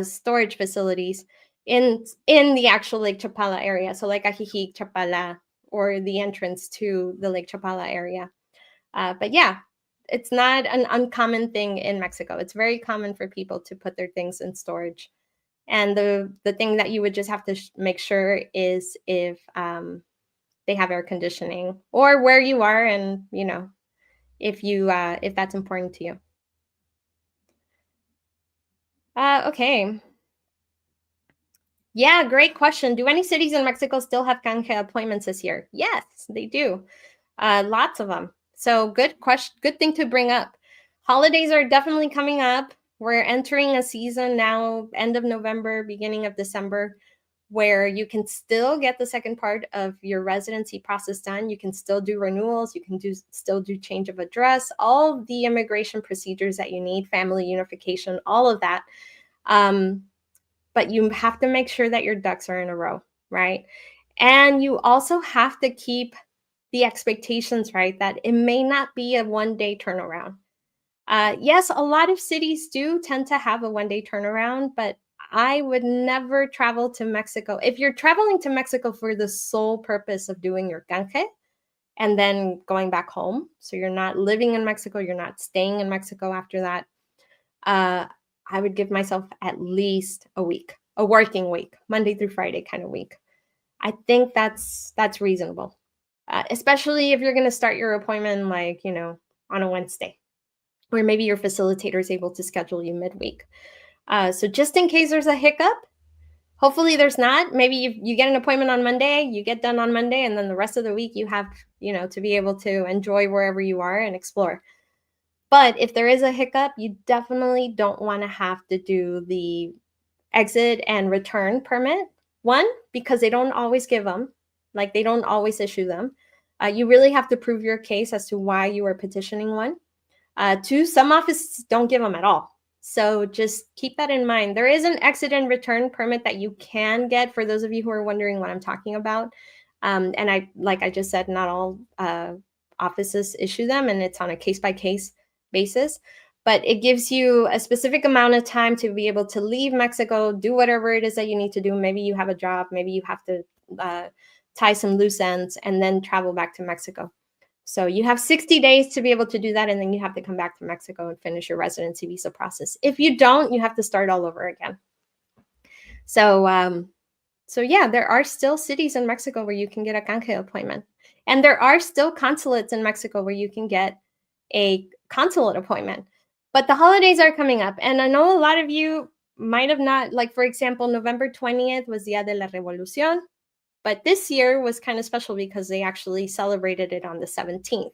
storage facilities in the actual Lake Chapala area. So like Ajijic, Chapala, or the entrance to the Lake Chapala area. But yeah, it's not an uncommon thing in Mexico. It's very common for people to put their things in storage. And the thing that you would just have to make sure is if they have air conditioning or where you are, and if that's important to you. Okay. Yeah, great question. Do any cities in Mexico still have canje appointments this year? Yes, they do. Lots of them. So good question. Good thing to bring up. Holidays are definitely coming up. We're entering a season now, end of November, beginning of December, where you can still get the second part of your residency process done. You can still do renewals. You can still do change of address, all the immigration procedures that you need, family unification, all of that. But you have to make sure that your ducks are in a row, right? And you also have to keep the expectations right that it may not be a one-day turnaround. Yes, a lot of cities do tend to have a one-day turnaround, but I would never travel to Mexico. If you're traveling to Mexico for the sole purpose of doing your canje and then going back home, so you're not living in Mexico, you're not staying in Mexico after that, I would give myself at least a week, a working week, Monday through Friday kind of week. I think that's reasonable, especially if you're going to start your appointment like, on a Wednesday, or maybe your facilitator is able to schedule you midweek. So just in case there's a hiccup, hopefully there's not. Maybe you get an appointment on Monday, you get done on Monday, and then the rest of the week you have, to be able to enjoy wherever you are and explore. But if there is a hiccup, you definitely don't want to have to do the exit and return permit. One, because they don't always give them, like they don't always issue them. You really have to prove your case as to why you are petitioning one. Two, some offices don't give them at all. So just keep that in mind. There is an exit and return permit that you can get for those of you who are wondering what I'm talking about. And like I just said, not all offices issue them, and it's on a case-by-case basis. But it gives you a specific amount of time to be able to leave Mexico, do whatever it is that you need to do. Maybe you have a job, maybe you have to tie some loose ends and then travel back to Mexico. So you have 60 days to be able to do that, and then you have to come back to Mexico and finish your residency visa process. If you don't, you have to start all over again. So, so yeah, there are still cities in Mexico where you can get a canje appointment. And there are still consulates in Mexico where you can get a consulate appointment. But the holidays are coming up, and I know a lot of you might have not, like, for example, November 20th was Dia de la Revolución. But this year was kind of special because they actually celebrated it on the 17th.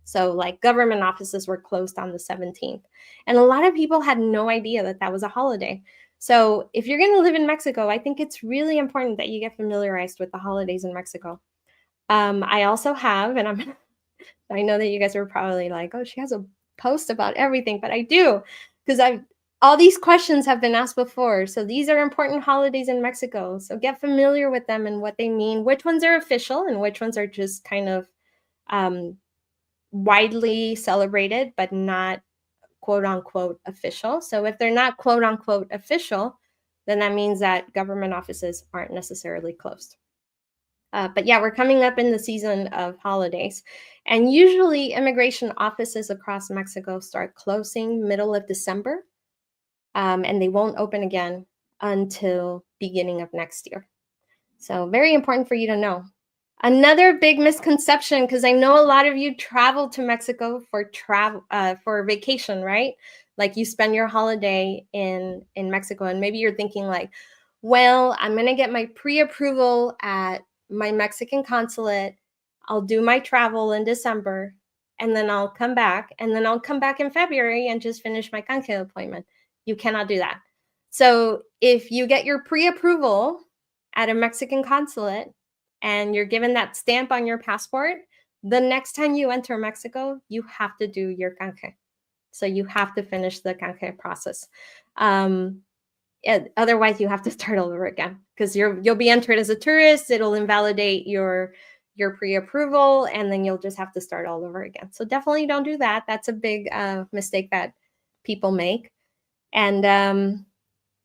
So like government offices were closed on the 17th. And a lot of people had no idea that that was a holiday. So if you're going to live in Mexico, I think it's really important that you get familiarized with the holidays in Mexico. I also have, and I know that you guys are probably like, oh, she has a post about everything, but I do, because all these questions have been asked before. So these are important holidays in Mexico. So get familiar with them and what they mean, which ones are official and which ones are just kind of widely celebrated, but not quote unquote official. So if they're not quote unquote official, then that means that government offices aren't necessarily closed. But yeah, we're coming up in the season of holidays. And usually immigration offices across Mexico start closing middle of December, and they won't open again until beginning of next year. So very important for you to know. Another big misconception, because I know a lot of you travel to Mexico for vacation, right? Like you spend your holiday in Mexico, and maybe you're thinking like, well, I'm gonna get my pre-approval at my Mexican consulate. I'll do my travel in December, and then I'll come back, and then I'll come back in February and just finish my canje appointment. You cannot do that. So if you get your pre-approval at a Mexican consulate and you're given that stamp on your passport, the next time you enter Mexico, you have to do your canje. So you have to finish the canje process. Otherwise, you have to start all over again because you'll be entered as a tourist. It'll invalidate your pre-approval, and then you'll just have to start all over again. So definitely don't do that. That's a big mistake that people make. And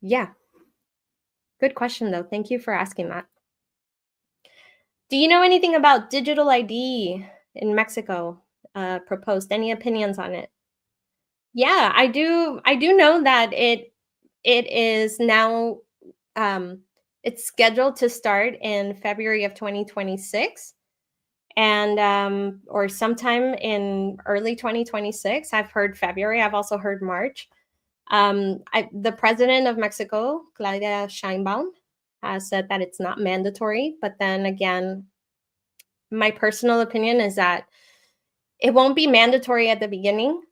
yeah, good question though. Thank you for asking that. Do you know anything about digital ID in Mexico proposed? Any opinions on it? Yeah, I do. I do know that it is now it's scheduled to start in February of 2026, and or sometime in early 2026. I've heard February. I've also heard March. The president of Mexico, Claudia Sheinbaum, has said that it's not mandatory. But then again, my personal opinion is that it won't be mandatory at the beginning.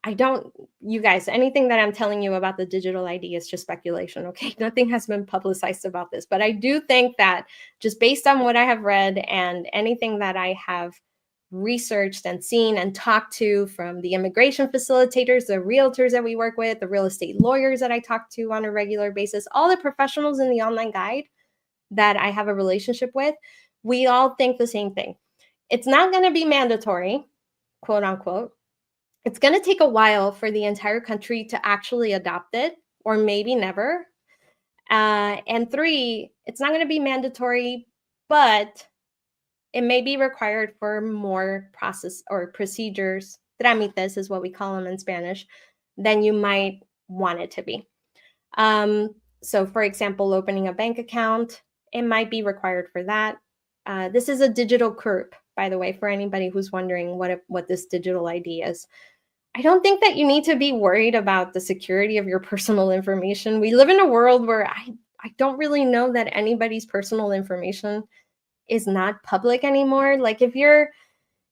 You guys, anything that I'm telling you about the digital ID is just speculation, okay? Nothing has been publicized about this. But I do think that just based on what I have read and anything that I have researched and seen and talked to from the immigration facilitators, the realtors that we work with, the real estate lawyers that I talk to on a regular basis, all the professionals in the online guide that I have a relationship with, we all think the same thing. It's not going to be mandatory, quote unquote. It's going to take a while for the entire country to actually adopt it, or maybe never. And three, it's not going to be mandatory, but it may be required for more process or procedures, trámites is what we call them in Spanish, than you might want it to be. So for example, opening a bank account, it might be required for that. This is a digital CURP, by the way, for anybody who's wondering what this digital ID is. I don't think that you need to be worried about the security of your personal information. We live in a world where I don't really know that anybody's personal information is not public anymore. Like if you're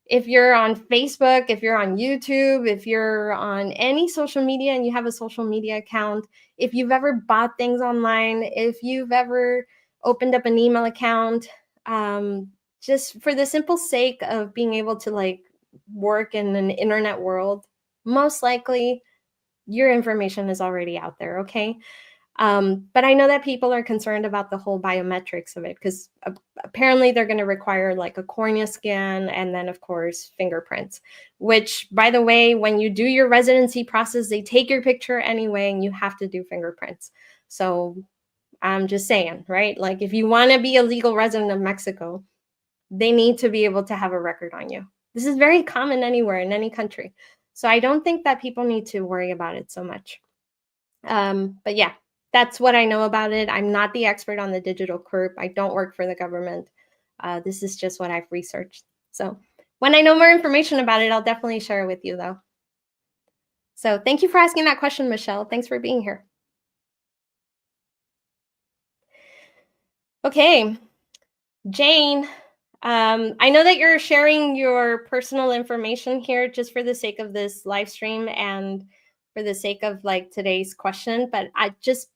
on Facebook, if you're on YouTube, if you're on any social media and you have a social media account, if you've ever bought things online, if you've ever opened up an email account, just for the simple sake of being able to like work in an internet world, most likely your information is already out there, okay? But I know that people are concerned about the whole biometrics of it because apparently they're going to require like a cornea scan and then, of course, fingerprints, which, by the way, when you do your residency process, they take your picture anyway and you have to do fingerprints. So I'm just saying, right? Like if you want to be a legal resident of Mexico, they need to be able to have a record on you. This is very common anywhere in any country. So I don't think that people need to worry about it so much. But yeah, that's what I know about it. I'm not the expert on the digital CURP. I don't work for the government. This is just what I've researched. So when I know more information about it, I'll definitely share it with you though. So thank you for asking that question, Michelle. Thanks for being here. Okay, Jane, I know that you're sharing your personal information here just for the sake of this live stream and for the sake of like today's question, but I just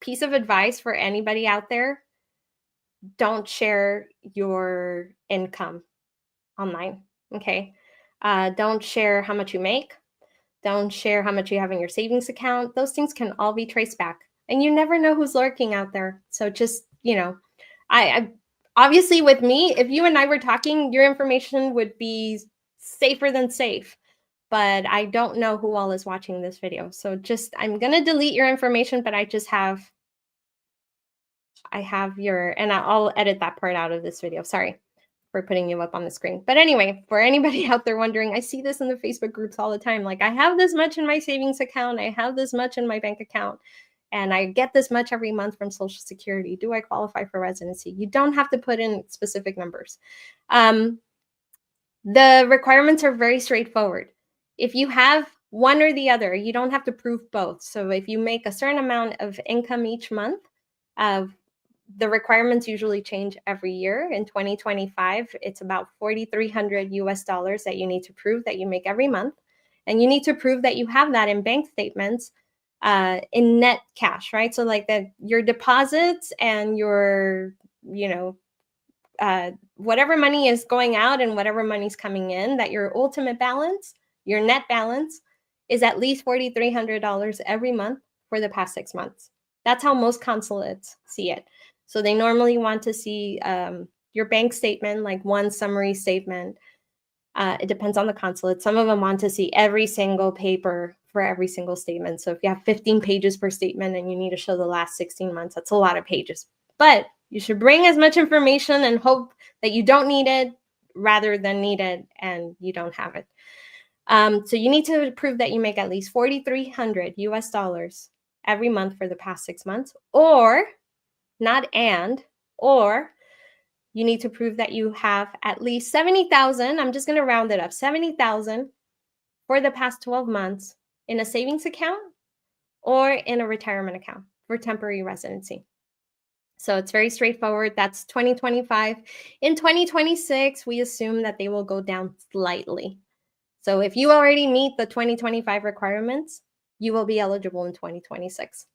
piece of advice for anybody out there, don't share your income online, okay? Don't share how much you make. Don't share how much you have in your savings account. Those things can all be traced back. And you never know who's lurking out there. So just, I obviously with me, if you and I were talking, your information would be safer than safe. But I don't know who all is watching this video. So just, I'm going to delete your information, but I just have I have your, and I'll edit that part out of this video. Sorry for putting you up on the screen. But anyway, for anybody out there wondering, I see this in the Facebook groups all the time. Like, I have this much in my savings account. I have this much in my bank account. And I get this much every month from Social Security. Do I qualify for residency? You don't have to put in specific numbers. The requirements are very straightforward. If you have one or the other, you don't have to prove both. So if you make a certain amount of income each month, the requirements usually change every year. In 2025, it's about 4,300 US dollars that you need to prove that you make every month. And you need to prove that you have that in bank statements in net cash, right? So like that your deposits and your, whatever money is going out and whatever money's coming in, that your ultimate balance, your net balance, is at least $4,300 every month for the past 6 months. That's how most consulates see it. So they normally want to see your bank statement, like one summary statement. It depends on the consulate. Some of them want to see every single paper for every single statement. So if you have 15 pages per statement and you need to show the last 16 months, that's a lot of pages. But you should bring as much information and hope that you don't need it rather than need it and you don't have it. So you need to prove that you make at least 4,300 US dollars every month for the past 6 months, or or you need to prove that you have at least 70,000. I'm just going to round it up, 70,000 for the past 12 months in a savings account or in a retirement account for temporary residency. So it's very straightforward. That's 2025. In 2026, we assume that they will go down slightly. So if you already meet the 2025 requirements, you will be eligible in 2026.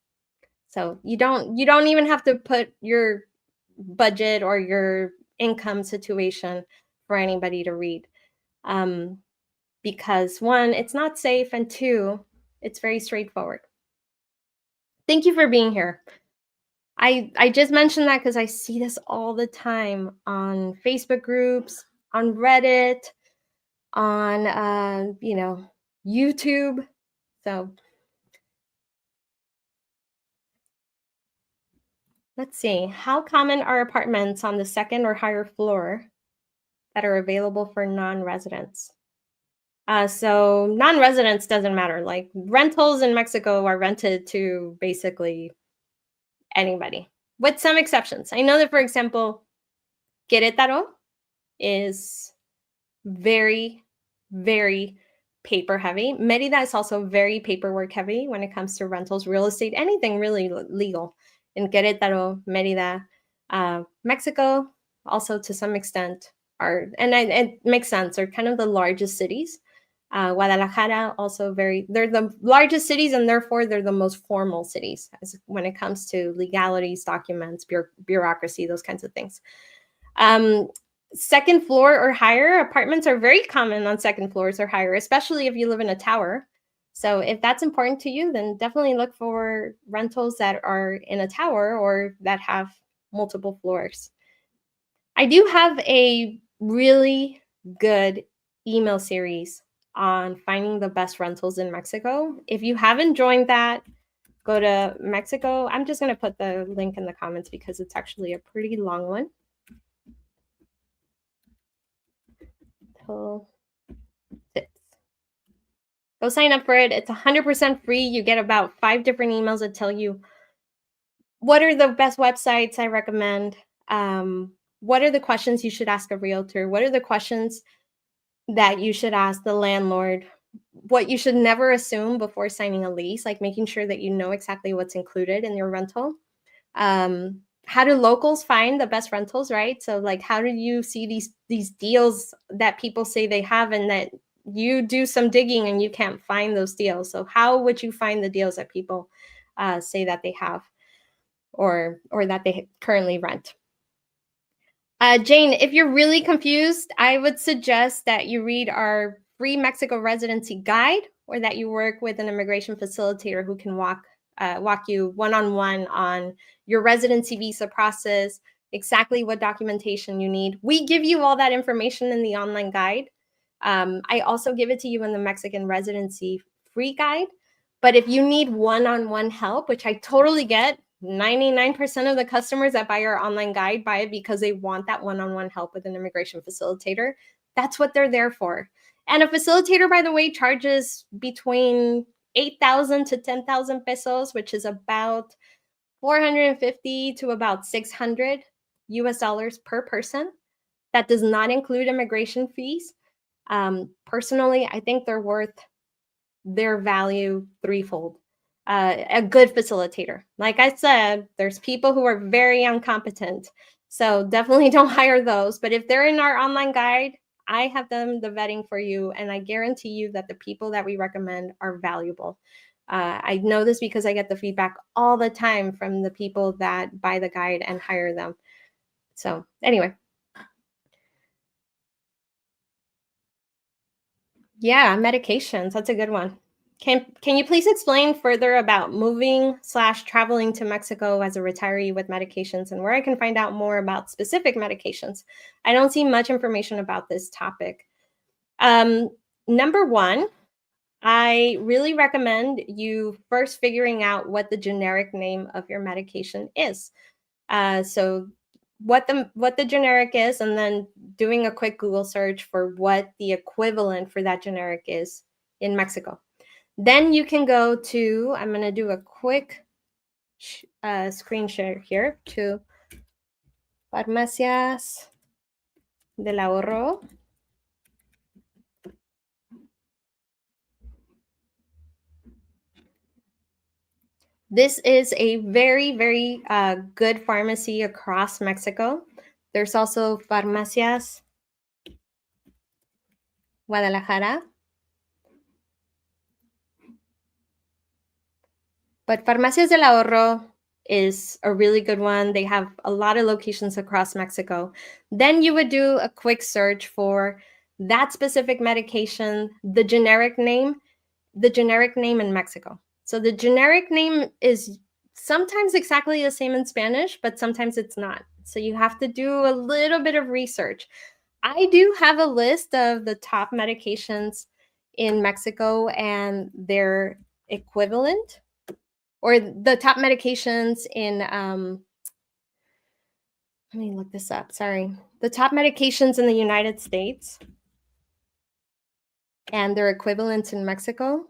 So you don't even have to put your budget or your income situation for anybody to read. Because one, it's not safe, and two, it's very straightforward. Thank you for being here. I just mentioned that because I see this all the time on Facebook groups, on Reddit, on YouTube. So let's see. How common are apartments on the second or higher floor that are available for non-residents? So non-residents doesn't matter. Like, rentals in Mexico are rented to basically anybody, with some exceptions. I know that, for example, Querétaro is very, very paper heavy. Mérida is also very paperwork heavy when it comes to rentals, real estate, anything really legal. In Querétaro, Mérida, Mexico, also to some extent, are, and it makes sense, are kind of the largest cities. Guadalajara also they're the largest cities, and therefore they're the most formal cities when it comes to legalities, documents, bureaucracy, those kinds of things. Second floor or higher apartments are very common on second floors or higher, especially if you live in a tower. So if that's important to you, then definitely look for rentals that are in a tower or that have multiple floors. I do have a really good email series on finding the best rentals in Mexico. If you haven't joined that, go to Mexico. I'm just going to put the link in the comments because it's actually a pretty long one. Tips. Go sign up for it. It's 100% free. You get about 5 different emails that tell you what are the best websites I recommend. What are the questions you should ask a realtor? What are the questions that you should ask the landlord? What you should never assume before signing a lease, like making sure that you know exactly what's included in your rental. How do locals find the best rentals, right? So like, how do you see these deals that people say they have and that you do some digging and you can't find those deals? So how would you find the deals that people say that they have or that they currently rent? Jane, if you're really confused, I would suggest that you read our free Mexico residency guide, or that you work with an immigration facilitator who can walk you one-on-one on your residency visa process, exactly what documentation you need. We give you all that information in the online guide. I also give it to you in the Mexican residency free guide. But if you need one-on-one help, which I totally get, 99% of the customers that buy our online guide buy it because they want that one-on-one help with an immigration facilitator. That's what they're there for. And a facilitator, by the way, charges between 8,000 to 10,000 pesos, which is about 450 to about 600 US dollars per person. That does not include immigration fees. Personally, I think they're worth their value threefold. A good facilitator. Like I said, there's people who are very incompetent. So definitely don't hire those. But if they're in our online guide, I have done the vetting for you. And I guarantee you that the people that we recommend are valuable. I know this because I get the feedback all the time from the people that buy the guide and hire them. So anyway. Yeah, medications. That's a good one. Can you please explain further about moving/traveling to Mexico as a retiree with medications and where I can find out more about specific medications? I don't see much information about this topic. Number one, I really recommend you first figuring out what the generic name of your medication is. So what the generic is, and then doing a quick Google search for what the equivalent for that generic is in Mexico. Then you can go to, I'm going to do a quick screen share here to Farmacias del Ahorro. This is a very, very good pharmacy across Mexico. There's also Farmacias Guadalajara. But Farmacias del Ahorro is a really good one. They have a lot of locations across Mexico. Then you would do a quick search for that specific medication, the generic name in Mexico. So the generic name is sometimes exactly the same in Spanish, but sometimes it's not. So you have to do a little bit of research. I do have a list of the top medications in Mexico and their equivalent, or the top medications in, let me look this up, sorry. The top medications in the United States and their equivalents in Mexico.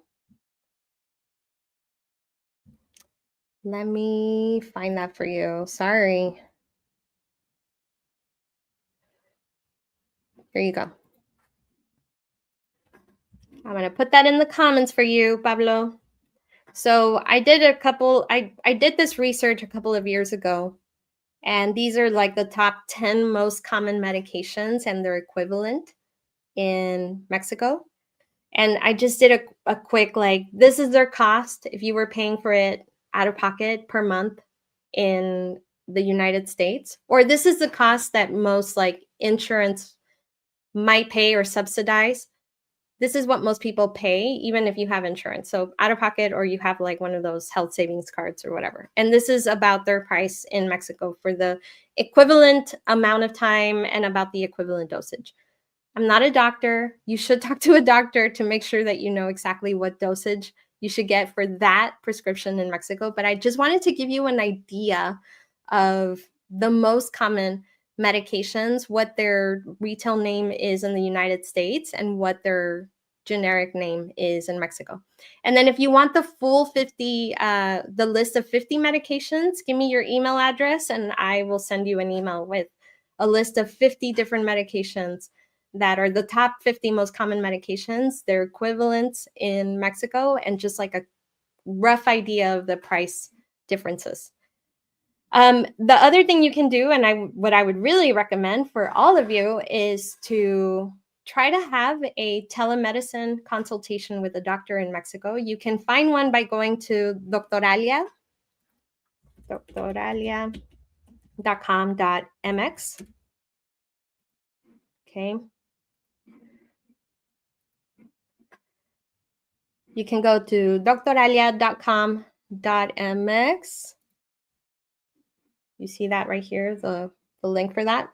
Let me find that for you. Sorry. Here you go. I'm going to put that in the comments for you, Pablo. So I did I did this research a couple of years ago, and these are like the top 10 most common medications and their equivalent in Mexico. And I just did a quick, like, this is their cost if you were paying for it out of pocket per month in the United States, or this is the cost that most like insurance might pay or subsidize. This is what most people pay, even if you have insurance. So out of pocket, or you have like one of those health savings cards or whatever. And this is about their price in Mexico for the equivalent amount of time and about the equivalent dosage. I'm not a doctor. You should talk to a doctor to make sure that you know exactly what dosage you should get for that prescription in Mexico. But I just wanted to give you an idea of the most common medications, what their retail name is in the United States, and what their generic name is in Mexico. And then if you want the full 50, the list of 50 medications, give me your email address and I will send you an email with a list of 50 different medications that are the top 50 most common medications, their equivalents in Mexico, and just like a rough idea of the price differences. The other thing you can do, and what I would really recommend for all of you, is to try to have a telemedicine consultation with a doctor in Mexico. You can find one by going to doctoralia.com.mx. Okay. You can go to doctoralia.com.mx. You see that right here, the link for that.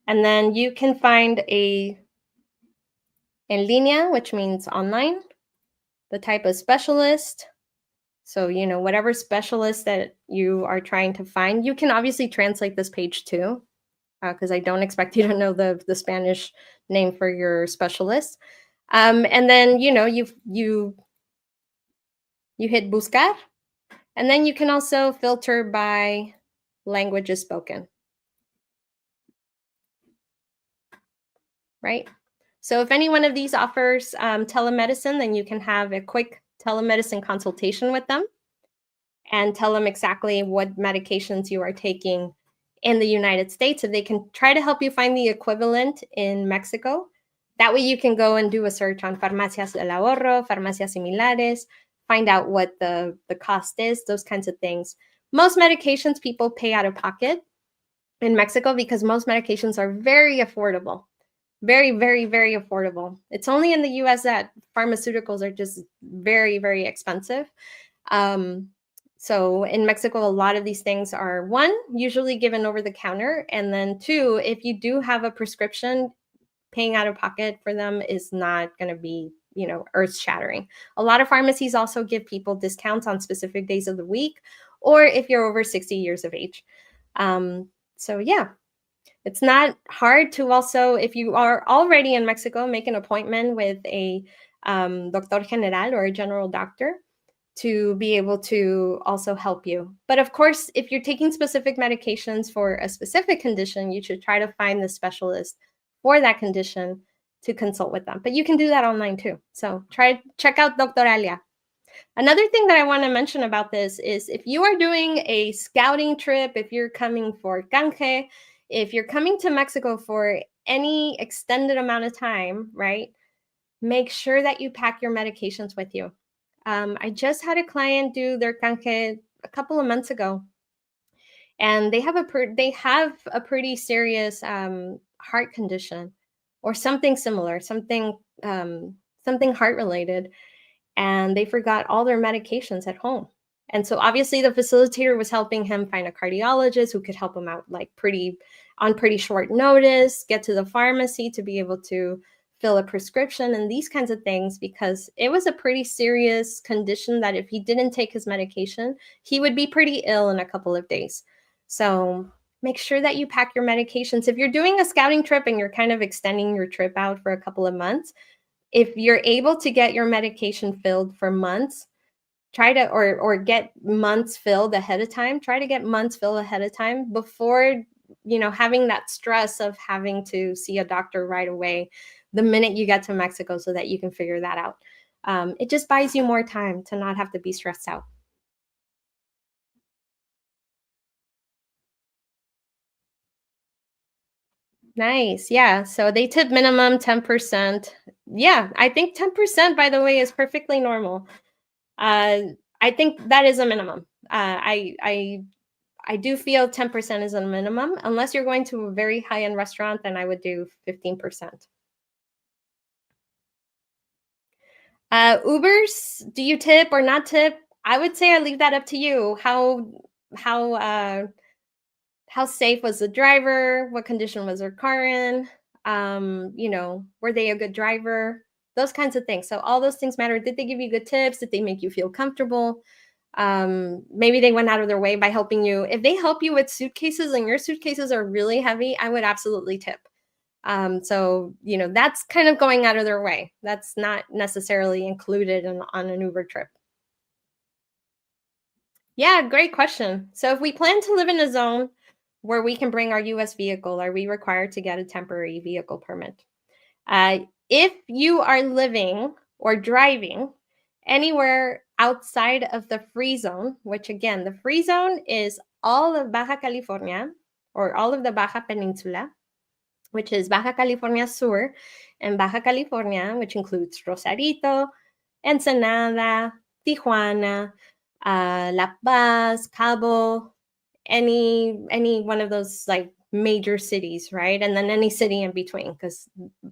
And then you can find a en línea, which means online, the type of specialist. So, whatever specialist that you are trying to find, you can obviously translate this page too, because I don't expect you to know the Spanish name for your specialist. And then, you hit buscar, and then you can also filter by languages spoken, right? So if any one of these offers telemedicine, then you can have a quick telemedicine consultation with them and tell them exactly what medications you are taking in the United States. If they can try to help you find the equivalent in Mexico, that way you can go and do a search on farmacias del ahorro, farmacias similares, find out what the cost is, those kinds of things. Most medications people pay out of pocket in Mexico because most medications are very affordable. Very, very, very affordable. It's only in the US that pharmaceuticals are just very, very expensive. Um, so in Mexico, a lot of these things are one, usually given over the counter. And then two, if you do have a prescription, paying out of pocket for them is not going to be, earth shattering. A lot of pharmacies also give people discounts on specific days of the week, or if you're over 60 years of age. So yeah, it's not hard to also, if you are already in Mexico, make an appointment with a doctor general or a general doctor to be able to also help you. But of course, if you're taking specific medications for a specific condition, you should try to find the specialist for that condition to consult with them. But you can do that online too. So check out Dr. Alia. Another thing that I want to mention about this is if you are doing a scouting trip, if you're coming for canje, if you're coming to Mexico for any extended amount of time, right? Make sure that you pack your medications with you. I just had a client do their canje a couple of months ago, and they have a pretty serious heart condition or something similar, something heart related, and they forgot all their medications at home. And so obviously the facilitator was helping him find a cardiologist who could help him out like pretty short notice, get to the pharmacy to be able to fill a prescription and these kinds of things, because it was a pretty serious condition that if he didn't take his medication, he would be pretty ill in a couple of days. So make sure that you pack your medications. If you're doing a scouting trip and you're kind of extending your trip out for a couple of months, if you're able to get your medication filled for months, try to or get months filled ahead of time. Try to get months filled ahead of time before, having that stress of having to see a doctor right away the minute you get to Mexico so that you can figure that out. It just buys you more time to not have to be stressed out. Nice. Yeah. So they tip minimum 10%. Yeah. I think 10%, by the way, is perfectly normal. Uh, I think that is a minimum. I do feel 10% is a minimum. Unless you're going to a very high-end restaurant, then I would do 15%. Ubers, do you tip or not tip? I would say I leave that up to you. How how safe was the driver? What condition was their car in? Were they a good driver? Those kinds of things. So all those things matter. Did they give you good tips? Did they make you feel comfortable? Maybe they went out of their way by helping you. If they help you with suitcases and your suitcases are really heavy, I would absolutely tip. So that's kind of going out of their way. That's not necessarily included on an Uber trip. Yeah, great question. So if we plan to live in a zone where we can bring our US vehicle, are we required to get a temporary vehicle permit? If you are living or driving anywhere outside of the free zone, which again, the free zone is all of Baja California or all of the Baja Peninsula, which is Baja California Sur and Baja California, which includes Rosarito, Ensenada, Tijuana, La Paz, Cabo, any one of those like major cities, right? And then any city in between, because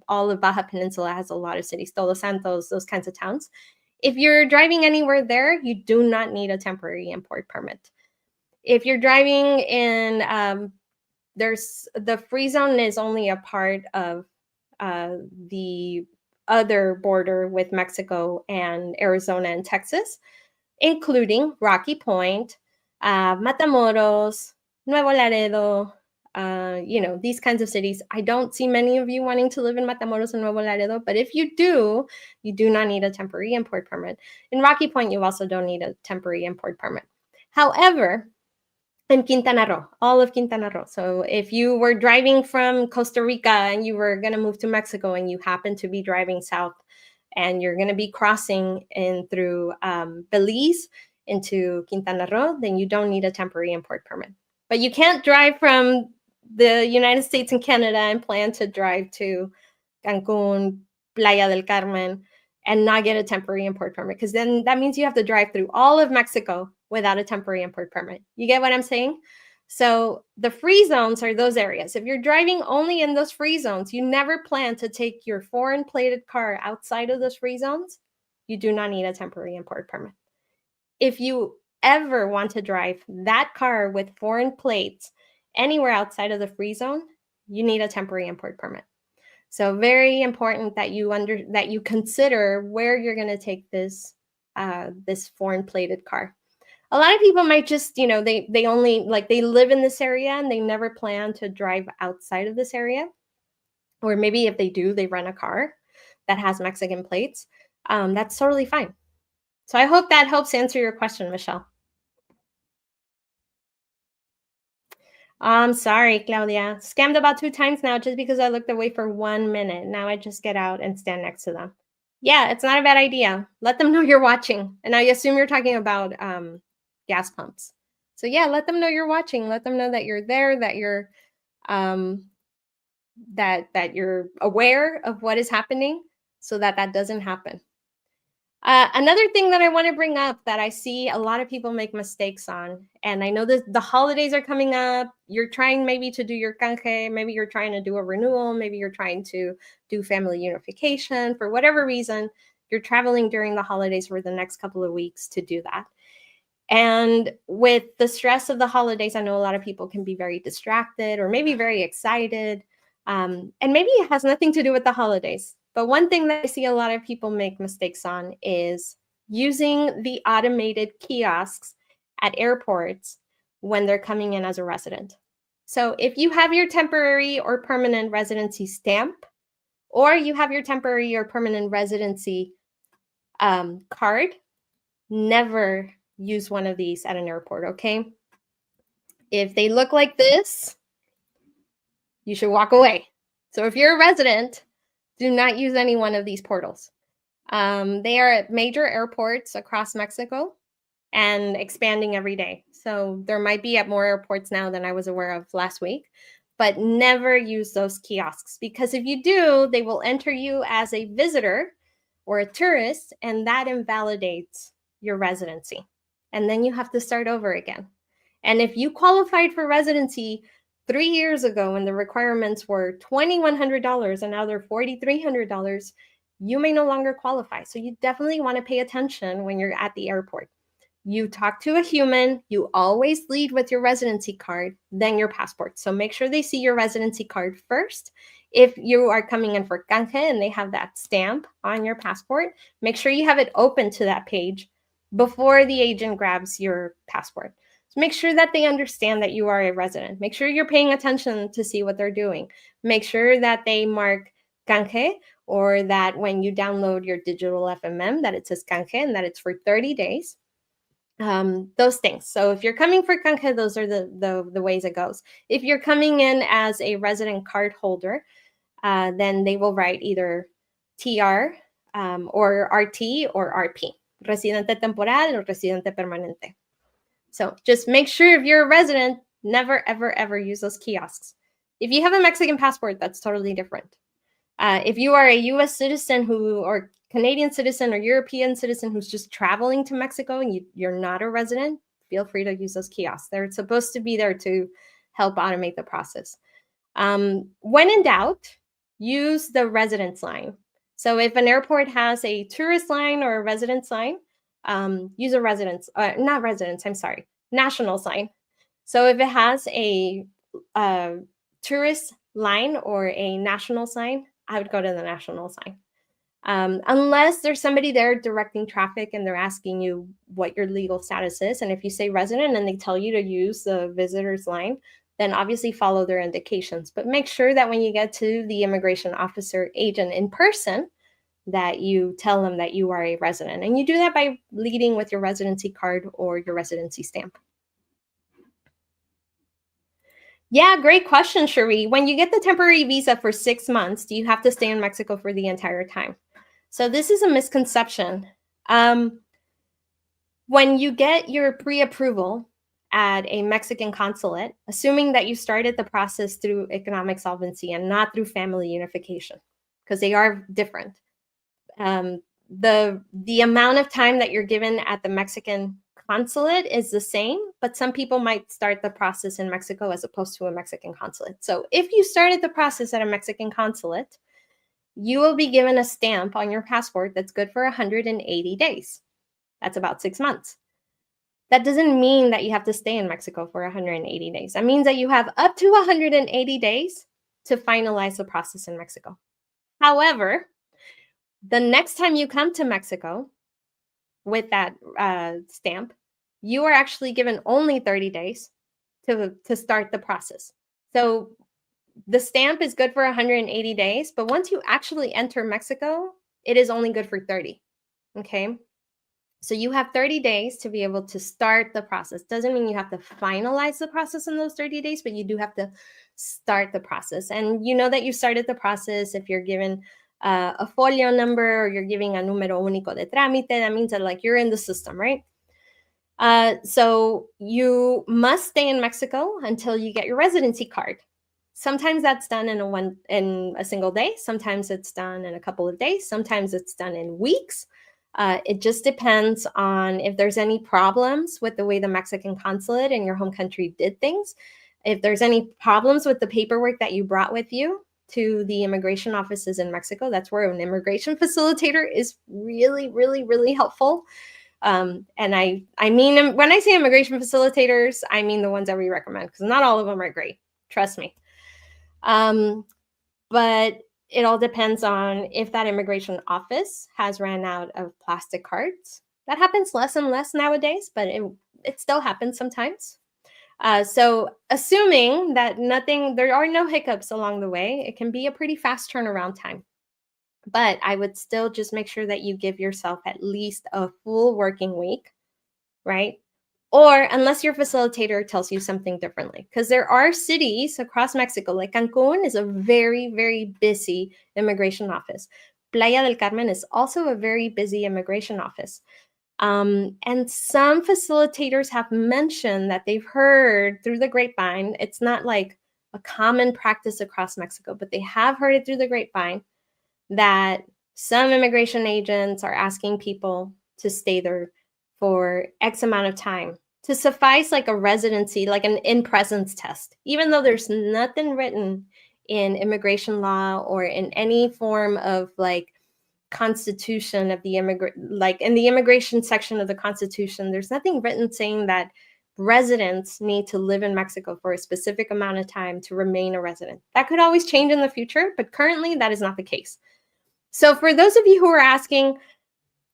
all of Baja Peninsula has a lot of cities, Todos Santos, those kinds of towns. If you're driving anywhere there, you do not need a temporary import permit. If you're driving in, there's the free zone is only a part of the other border with Mexico and Arizona and Texas. including Rocky Point, Matamoros, Nuevo Laredo, these kinds of cities. I don't see many of you wanting to live in Matamoros and Nuevo Laredo, but if you do not need a temporary import permit. In Rocky Point, you also don't need a temporary import permit. However, in Quintana Roo, all of Quintana Roo. So if you were driving from Costa Rica and you were going to move to Mexico and you happen to be driving south and you're going to be crossing in through Belize into Quintana Roo, then you don't need a temporary import permit. But you can't drive from the United States and Canada and plan to drive to Cancun, Playa del Carmen, and not get a temporary import permit, because then that means you have to drive through all of Mexico without a temporary import permit. You get what I'm saying? So the free zones are those areas. If you're driving only in those free zones, you never plan to take your foreign plated car outside of those free zones, you do not need a temporary import permit. If you ever want to drive that car with foreign plates anywhere outside of the free zone, you need a temporary import permit. So very important that you consider where you're going to take this foreign plated car. A lot of people might just, they only they live in this area and they never plan to drive outside of this area. Or maybe if they do, they rent a car that has Mexican plates. That's totally fine. So I hope that helps answer your question, Michelle. I'm sorry, Claudia. Scammed about 2 times now just because I looked away for 1 minute. Now I just get out and stand next to them. Yeah, it's not a bad idea. Let them know you're watching. And I assume you're talking about gas pumps. So yeah, let them know you're watching. Let them know that you're there, that you're that you're aware of what is happening so that doesn't happen. Another thing that I want to bring up that I see a lot of people make mistakes on, and I know that the holidays are coming up. You're trying maybe to do your canje, maybe you're trying to do a renewal, maybe you're trying to do family unification. For whatever reason, you're traveling during the holidays for the next couple of weeks to do that. And with the stress of the holidays, I know a lot of people can be very distracted or maybe very excited. And maybe it has nothing to do with the holidays. But one thing that I see a lot of people make mistakes on is using the automated kiosks at airports when they're coming in as a resident. So if you have your temporary or permanent residency stamp, or you have your temporary or permanent residency card, never use one of these at an airport, okay? If they look like this, you should walk away. So if you're a resident, do not use any one of these portals. They are at major airports across Mexico and expanding every day. So there might be at more airports now than I was aware of last week, but never use those kiosks, because if you do, they will enter you as a visitor or a tourist, and that invalidates your residency. And then you have to start over again. And if you qualified for residency 3 years ago when the requirements were $2,100 and now they're $4,300, you may no longer qualify. So you definitely want to pay attention when you're at the airport. You talk to a human, you always lead with your residency card, then your passport. So make sure they see your residency card first. If you are coming in for canje and they have that stamp on your passport, make sure you have it open to that page before the agent grabs your passport. So make sure that they understand that you are a resident. Make sure you're paying attention to see what they're doing. Make sure that they mark canje, or that when you download your digital FMM, that it says canje and that it's for 30 days. Those things. So if you're coming for canje, those are the ways it goes. If you're coming in as a resident card holder, then they will write either TR or RT or RP, residente temporal or residente permanente. So just make sure if you're a resident, never, ever, ever use those kiosks. If you have a Mexican passport, that's totally different. If you are a US citizen or Canadian citizen or European citizen who's just traveling to Mexico and you're not a resident, feel free to use those kiosks. They're supposed to be there to help automate the process. When in doubt, use the residence line. So if an airport has a tourist line or a residence line, use a national sign. So if it has a tourist line or a national sign, I would go to the national sign. Unless there's somebody there directing traffic and they're asking you what your legal status is. And if you say resident and they tell you to use the visitor's line, then obviously follow their indications. But make sure that when you get to the immigration officer agent in person, that you tell them that you are a resident. And you do that by leading with your residency card or your residency stamp. Yeah, great question, Cherie. When you get the temporary visa for 6 months, do you have to stay in Mexico for the entire time? So this is a misconception. When you get your pre-approval at a Mexican consulate, assuming that you started the process through economic solvency and not through family unification, because they are different. The amount of time that you're given at the Mexican consulate is the same, but some people might start the process in Mexico as opposed to a Mexican consulate. So if you started the process at a Mexican consulate, you will be given a stamp on your passport that's good for 180 days. That's about 6 months. That doesn't mean that you have to stay in Mexico for 180 days. That means that you have up to 180 days to finalize the process in Mexico. However, the next time you come to Mexico with that stamp, you are actually given only 30 days to start the process. So the stamp is good for 180 days, but once you actually enter Mexico, it is only good for 30. Okay. So you have 30 days to be able to start the process. Doesn't mean you have to finalize the process in those 30 days, but you do have to start the process. And you know that you started the process if you're given a folio number or you're giving a número único de trámite. That means that like you're in the system, right? So you must stay in Mexico until you get your residency card. Sometimes that's done in a single day. Sometimes it's done in a couple of days. Sometimes it's done in weeks. It just depends on if there's any problems with the way the Mexican consulate in your home country did things. If there's any problems with the paperwork that you brought with you to the immigration offices in Mexico, that's where an immigration facilitator is really, really, really helpful. And I mean, when I say immigration facilitators, I mean the ones that we recommend, because not all of them are great. Trust me. But it all depends on if that immigration office has ran out of plastic cards. That happens less and less nowadays, but it still happens sometimes. So assuming that there are no hiccups along the way, it can be a pretty fast turnaround time. But I would still just make sure that you give yourself at least a full working week, right? Or unless your facilitator tells you something differently, because there are cities across Mexico, like Cancun is a very, very busy immigration office. Playa del Carmen is also a very busy immigration office. And some facilitators have mentioned that they've heard through the grapevine, it's not like a common practice across Mexico, but they have heard it through the grapevine that some immigration agents are asking people to stay there for X amount of time to suffice like a residency, like an in-presence test, even though there's nothing written in immigration law or in any form of like constitution of the like in the immigration section of the Constitution, there's nothing written saying that residents need to live in Mexico for a specific amount of time to remain a resident. That could always change in the future, but currently that is not the case. So for those of you who are asking,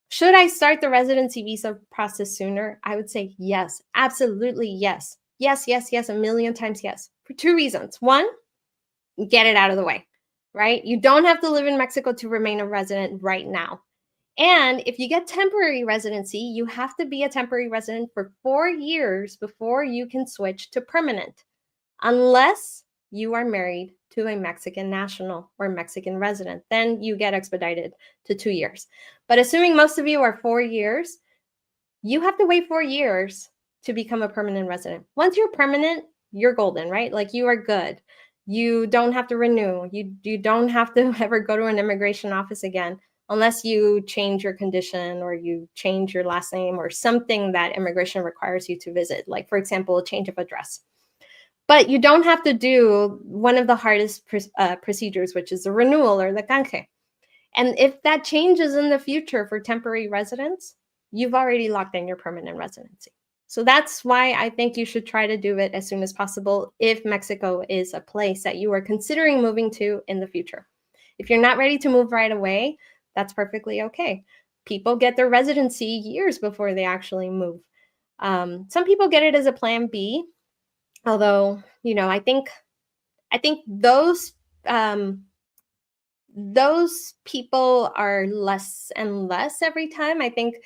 should I start the residency visa process sooner? I would say yes, absolutely yes. Yes, yes, yes, a million times yes, for 2 reasons. One, get it out of the way, right? You don't have to live in Mexico to remain a resident right now. And if you get temporary residency, you have to be a temporary resident for 4 years before you can switch to permanent, unless you are married to a Mexican national or Mexican resident, then you get expedited to 2 years. But assuming most of you are 4 years, you have to wait 4 years to become a permanent resident. Once you're permanent, you're golden, right? Like you are good. You don't have to renew. You don't have to ever go to an immigration office again unless you change your condition or you change your last name or something that immigration requires you to visit, like for example, a change of address. But you don't have to do one of the hardest procedures, which is the renewal or the canje. And if that changes in the future for temporary residents, you've already locked in your permanent residency. So that's why I think you should try to do it as soon as possible if Mexico is a place that you are considering moving to in the future. If you're not ready to move right away, That's perfectly okay. People get their residency years before they actually move. Some people get it as a plan B, although, I think those people are less and less every time. I think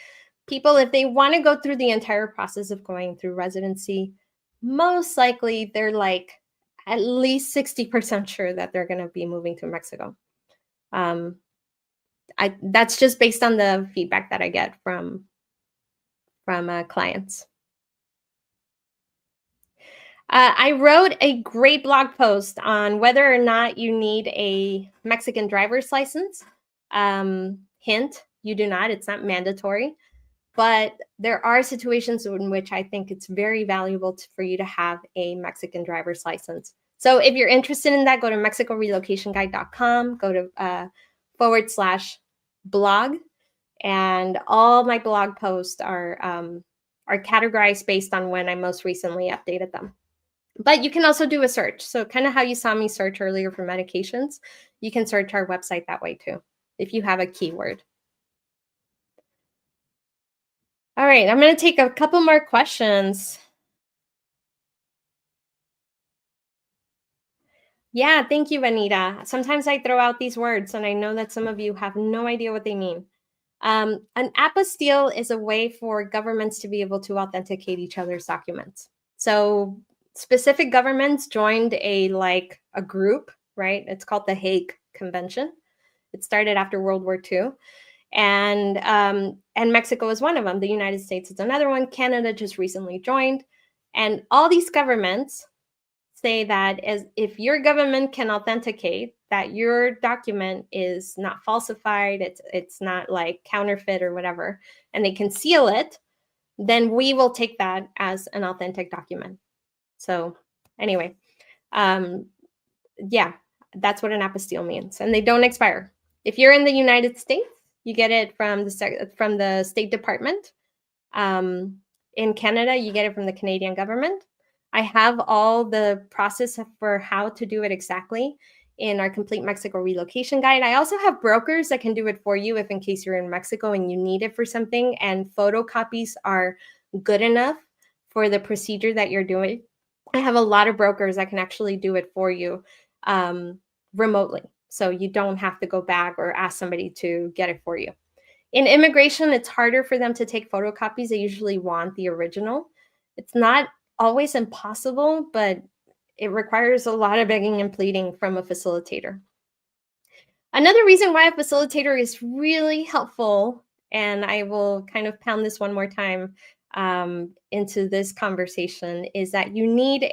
people, if they want to go through the entire process of going through residency, most likely they're like at least 60% sure that they're going to be moving to Mexico. Um, that's just based on the feedback that I get from clients. I wrote a great blog post on whether or not you need a Mexican driver's license. Hint, you do not. It's not mandatory. But there are situations in which I think it's very valuable for you to have a Mexican driver's license. So if you're interested in that, go to mexicorelocationguide.com, go to /blog, and all my blog posts are categorized based on when I most recently updated them. But you can also do a search. So kind of how you saw me search earlier for medications, you can search our website that way too, if you have a keyword. All right, I'm going to take a couple more questions. Yeah, thank you, Anita. Sometimes I throw out these words, and I know that some of you have no idea what they mean. An apostille is a way for governments to be able to authenticate each other's documents. So specific governments joined a group, right? It's called the Hague Convention. It started after World War II. And Mexico is one of them. The United States is another one. Canada just recently joined. And all these governments say that if your government can authenticate that your document is not falsified, it's not like counterfeit or whatever, and they can seal it, then we will take that as an authentic document. So anyway, yeah, that's what an apostille means, and they don't expire. If you're in the United States, you get it from the State Department. In Canada, you get it from the Canadian government. I have all the process for how to do it exactly in our complete Mexico relocation guide. I also have brokers that can do it for you if in case you're in Mexico and you need it for something, and photocopies are good enough for the procedure that you're doing. I have a lot of brokers that can actually do it for you remotely. So you don't have to go back or ask somebody to get it for you. In immigration, it's harder for them to take photocopies. They usually want the original. It's not always impossible, but it requires a lot of begging and pleading from a facilitator. Another reason why a facilitator is really helpful, and I will kind of pound this one more time into this conversation, is that you need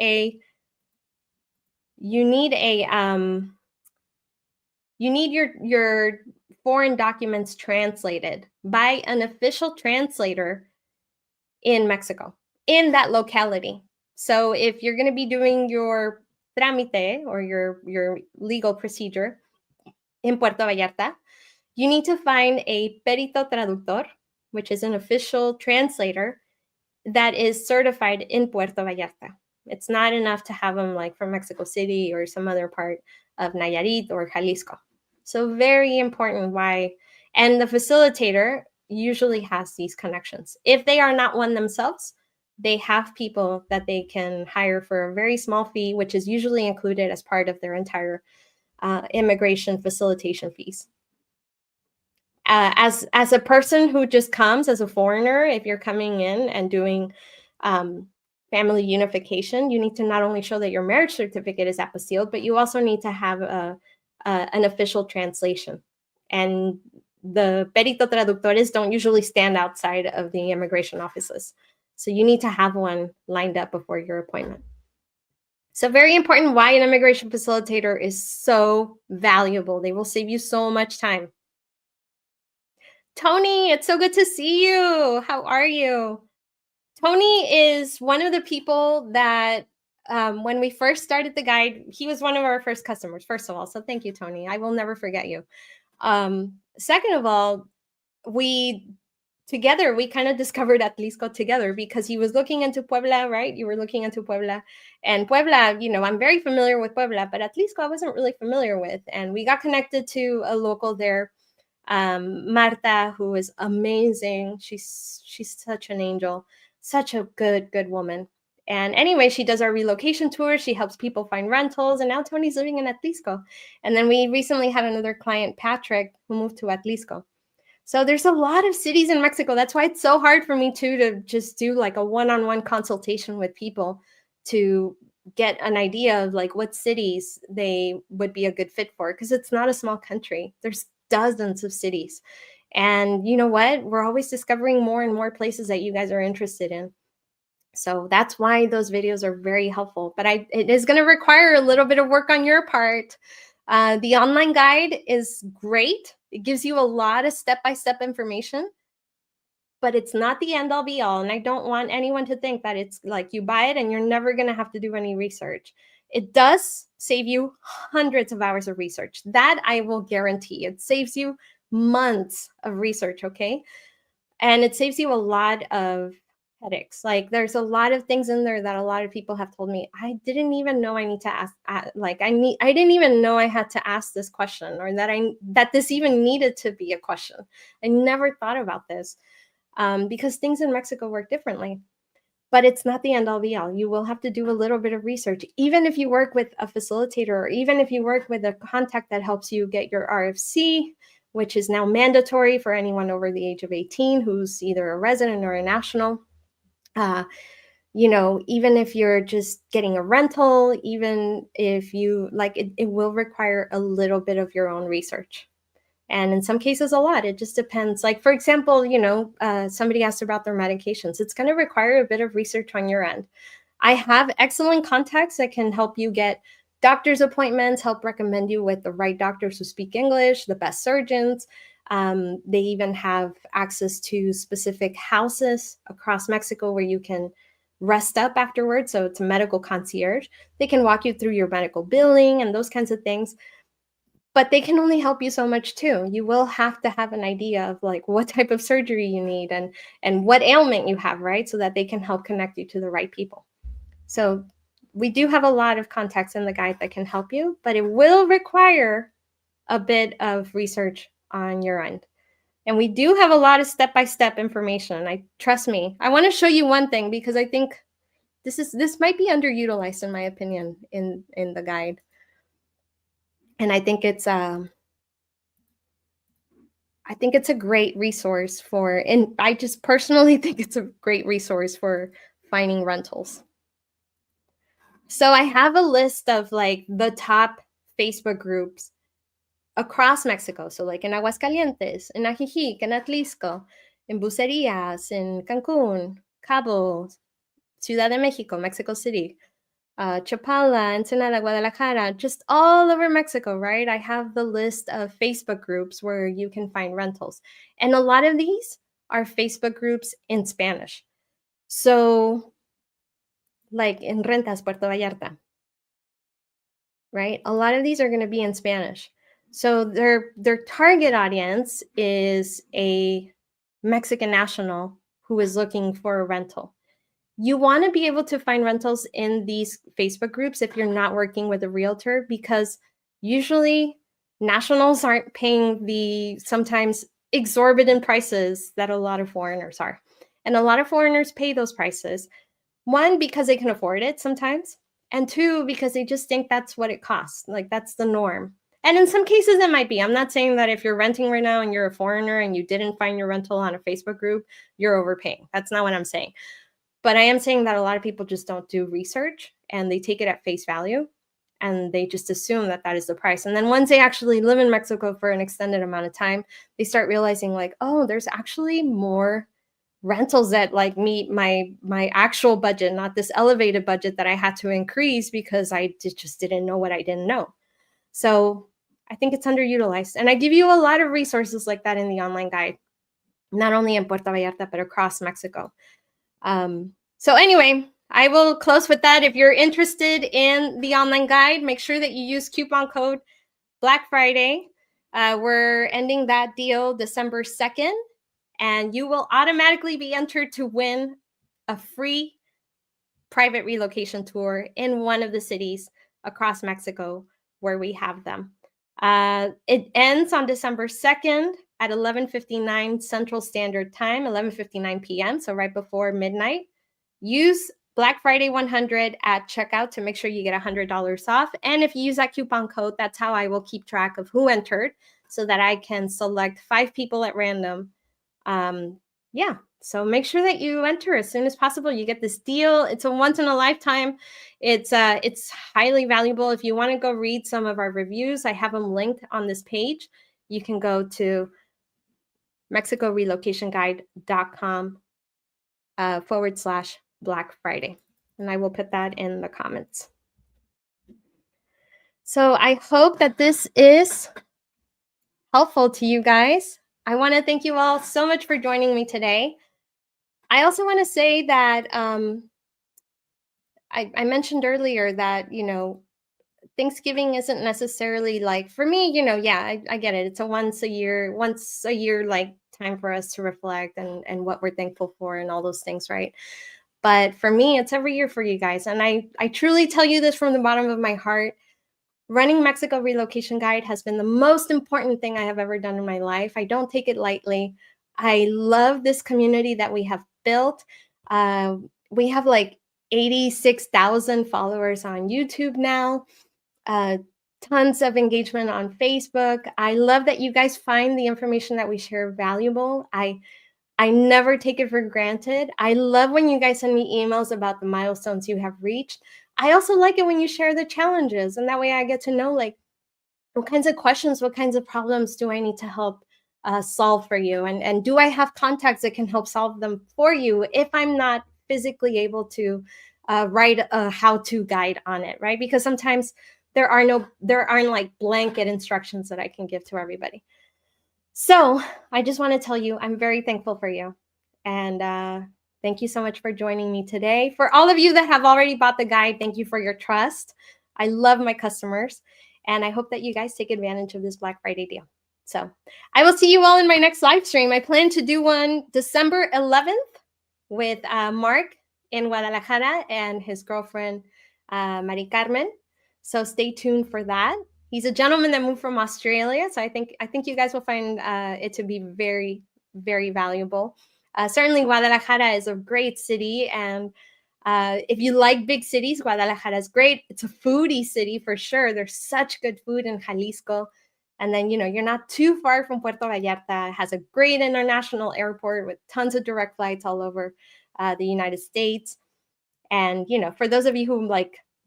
your foreign documents translated by an official translator in Mexico, in that locality. So if you're going to be doing your trámite or your legal procedure in Puerto Vallarta, you need to find a perito traductor, which is an official translator that is certified in Puerto Vallarta. It's not enough to have them like from Mexico City or some other part of Nayarit or Jalisco. So very important why. And the facilitator usually has these connections. If they are not one themselves, they have people that they can hire for a very small fee, which is usually included as part of their entire immigration facilitation fees. As a person who just comes as a foreigner, if you're coming in and doing family unification, you need to not only show that your marriage certificate is apostilled, but you also need to have an official translation. And the perito traductores don't usually stand outside of the immigration offices. So you need to have one lined up before your appointment. So very important why an immigration facilitator is so valuable. They will save you so much time. Tony, it's so good to see you. How are you? Tony is one of the people that when we first started the guide, he was one of our first customers, first of all. So thank you, Tony. I will never forget you. Second of all, we kind of discovered Atlisco together because he was looking into Puebla, right? You were looking into Puebla. And Puebla, I'm very familiar with Puebla, but Atlisco I wasn't really familiar with. And we got connected to a local there Marta, who is amazing. She's such an angel, such a good woman. And anyway, she does our relocation tour. She helps people find rentals. And now Tony's living in Atlisco. And then we recently had another client, Patrick, who moved to Atlisco. So there's a lot of cities in Mexico. That's why it's so hard for me too to just do like a one-on-one consultation with people to get an idea of like what cities they would be a good fit for, because it's not a small country. There's dozens of cities. And you know what? We're always discovering more and more places that you guys are interested in. So that's why those videos are very helpful. But it is going to require a little bit of work on your part. The online guide is great. It gives you a lot of step-by-step information, but it's not the end all be all. And I don't want anyone to think that it's like you buy it and you're never going to have to do any research. It does save you hundreds of hours of research. That I will guarantee. It saves you months of research, okay? And it saves you a lot of headaches. Like there's a lot of things in there that a lot of people have told me, I didn't even know I need to ask, I didn't even know I had to ask this question, or that this even needed to be a question. I never thought about this because things in Mexico work differently. But it's not the end all be all. You will have to do a little bit of research, even if you work with a facilitator, or even if you work with a contact that helps you get your RFC, which is now mandatory for anyone over the age of 18 who's either a resident or a national. You know, even if you're just getting a rental, even if you like it will require a little bit of your own research. And in some cases, a lot. It just depends. Like, for example, you know, somebody asked about their medications. It's going to require a bit of research on your end. I have excellent contacts that can help you get doctor's appointments, help recommend you with the right doctors who speak English, the best surgeons. They even have access to specific houses across Mexico where you can rest up afterwards. So it's a medical concierge. They can walk you through your medical billing and those kinds of things. But they can only help you so much too. You will have to have an idea of like what type of surgery you need and what ailment you have, right? So that they can help connect you to the right people. So we do have a lot of contacts in the guide that can help you, but it will require a bit of research on your end. And we do have a lot of step-by-step information. Trust me. I want to show you one thing because I think this might be underutilized in my opinion in the guide. And I think it's a great resource for, and I just personally think it's a great resource for finding rentals. So I have a list of like the top Facebook groups across Mexico. So like in Aguascalientes, in Ajijic, in Atlisco, in Bucerías, in Cancun, Cabo, Ciudad de Mexico, Mexico City, Chapala, Ensenada, Guadalajara, just all over Mexico, right? I have the list of Facebook groups where you can find rentals. And a lot of these are Facebook groups in Spanish. So like in Rentas Puerto Vallarta, right? A lot of these are going to be in Spanish. So their target audience is a Mexican national who is looking for a rental. You want to be able to find rentals in these Facebook groups if you're not working with a realtor, because usually nationals aren't paying the sometimes exorbitant prices that a lot of foreigners are. And a lot of foreigners pay those prices. One, because they can afford it sometimes, and two, because they just think that's what it costs. Like that's the norm. And in some cases it might be. I'm not saying that if you're renting right now and you're a foreigner and you didn't find your rental on a Facebook group, you're overpaying. That's not what I'm saying. But I am saying that a lot of people just don't do research and they take it at face value and they just assume that that is the price. And then once they actually live in Mexico for an extended amount of time, they start realizing like, oh, there's actually more rentals that like meet my actual budget, not this elevated budget that I had to increase because I just didn't know what I didn't know. So I think it's underutilized. And I give you a lot of resources like that in the online guide, not only in Puerto Vallarta, but across Mexico. So anyway, I will close with that. If you're interested in the online guide, make sure that you use coupon code Black Friday. We're ending that deal December 2nd, and you will automatically be entered to win a free private relocation tour in one of the cities across Mexico where we have them. It ends on December 2nd at 11:59 Central Standard Time, 11:59 p.m., so right before midnight. Use Black Friday 100 at checkout to make sure you get $100 off. And if you use that coupon code, that's how I will keep track of who entered so that I can select 5 people at random. Yeah, so make sure that you enter as soon as possible. You get this deal. It's a once in a lifetime. It's highly valuable. If you want to go read some of our reviews, I have them linked on this page. You can go to mexicorelocationguide.com /Black Friday. And I will put that in the comments. So I hope that this is helpful to you guys. I want to thank you all so much for joining me today. I also want to say that I mentioned earlier that, Thanksgiving isn't necessarily like, for me, I get it. It's a once a year like time for us to reflect and what we're thankful for and all those things, right? But for me, it's every year for you guys. And I truly tell you this from the bottom of my heart. Running Mexico Relocation Guide has been the most important thing I have ever done in my life. I don't take it lightly. I love this community that we have built. We have like 86,000 followers on YouTube now. Tons of engagement on Facebook. I love that you guys find the information that we share valuable. I never take it for granted. I love when you guys send me emails about the milestones you have reached. I also like it when you share the challenges, and that way I get to know like what kinds of questions, what kinds of problems do I need to help solve for you, and do I have contacts that can help solve them for you if I'm not physically able to write a how-to guide on it, right? Because sometimes there aren't like blanket instructions that I can give to everybody. So I just want to tell you, I'm very thankful for you. And thank you so much for joining me today. For all of you that have already bought the guide, thank you for your trust. I love my customers. And I hope that you guys take advantage of this Black Friday deal. So I will see you all in my next live stream. I plan to do one December 11th with Mark in Guadalajara and his girlfriend, Mari Carmen. So stay tuned for that. He's a gentleman that moved from Australia, so I think you guys will find it to be very, very valuable. Certainly, Guadalajara is a great city, and if you like big cities, Guadalajara is great. It's a foodie city for sure. There's such good food in Jalisco. And then, you're not too far from Puerto Vallarta. It has a great international airport with tons of direct flights all over the United States. And, for those of you who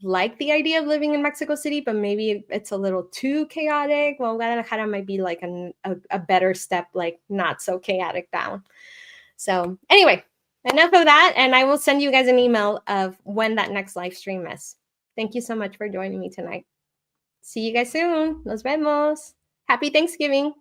like the idea of living in Mexico City, but maybe it's a little too chaotic, well, Guadalajara might be like a better step, like not so chaotic down. So anyway, enough of that. And I will send you guys an email of when that next live stream is. Thank you so much for joining me tonight. See you guys soon. Nos vemos. Happy Thanksgiving.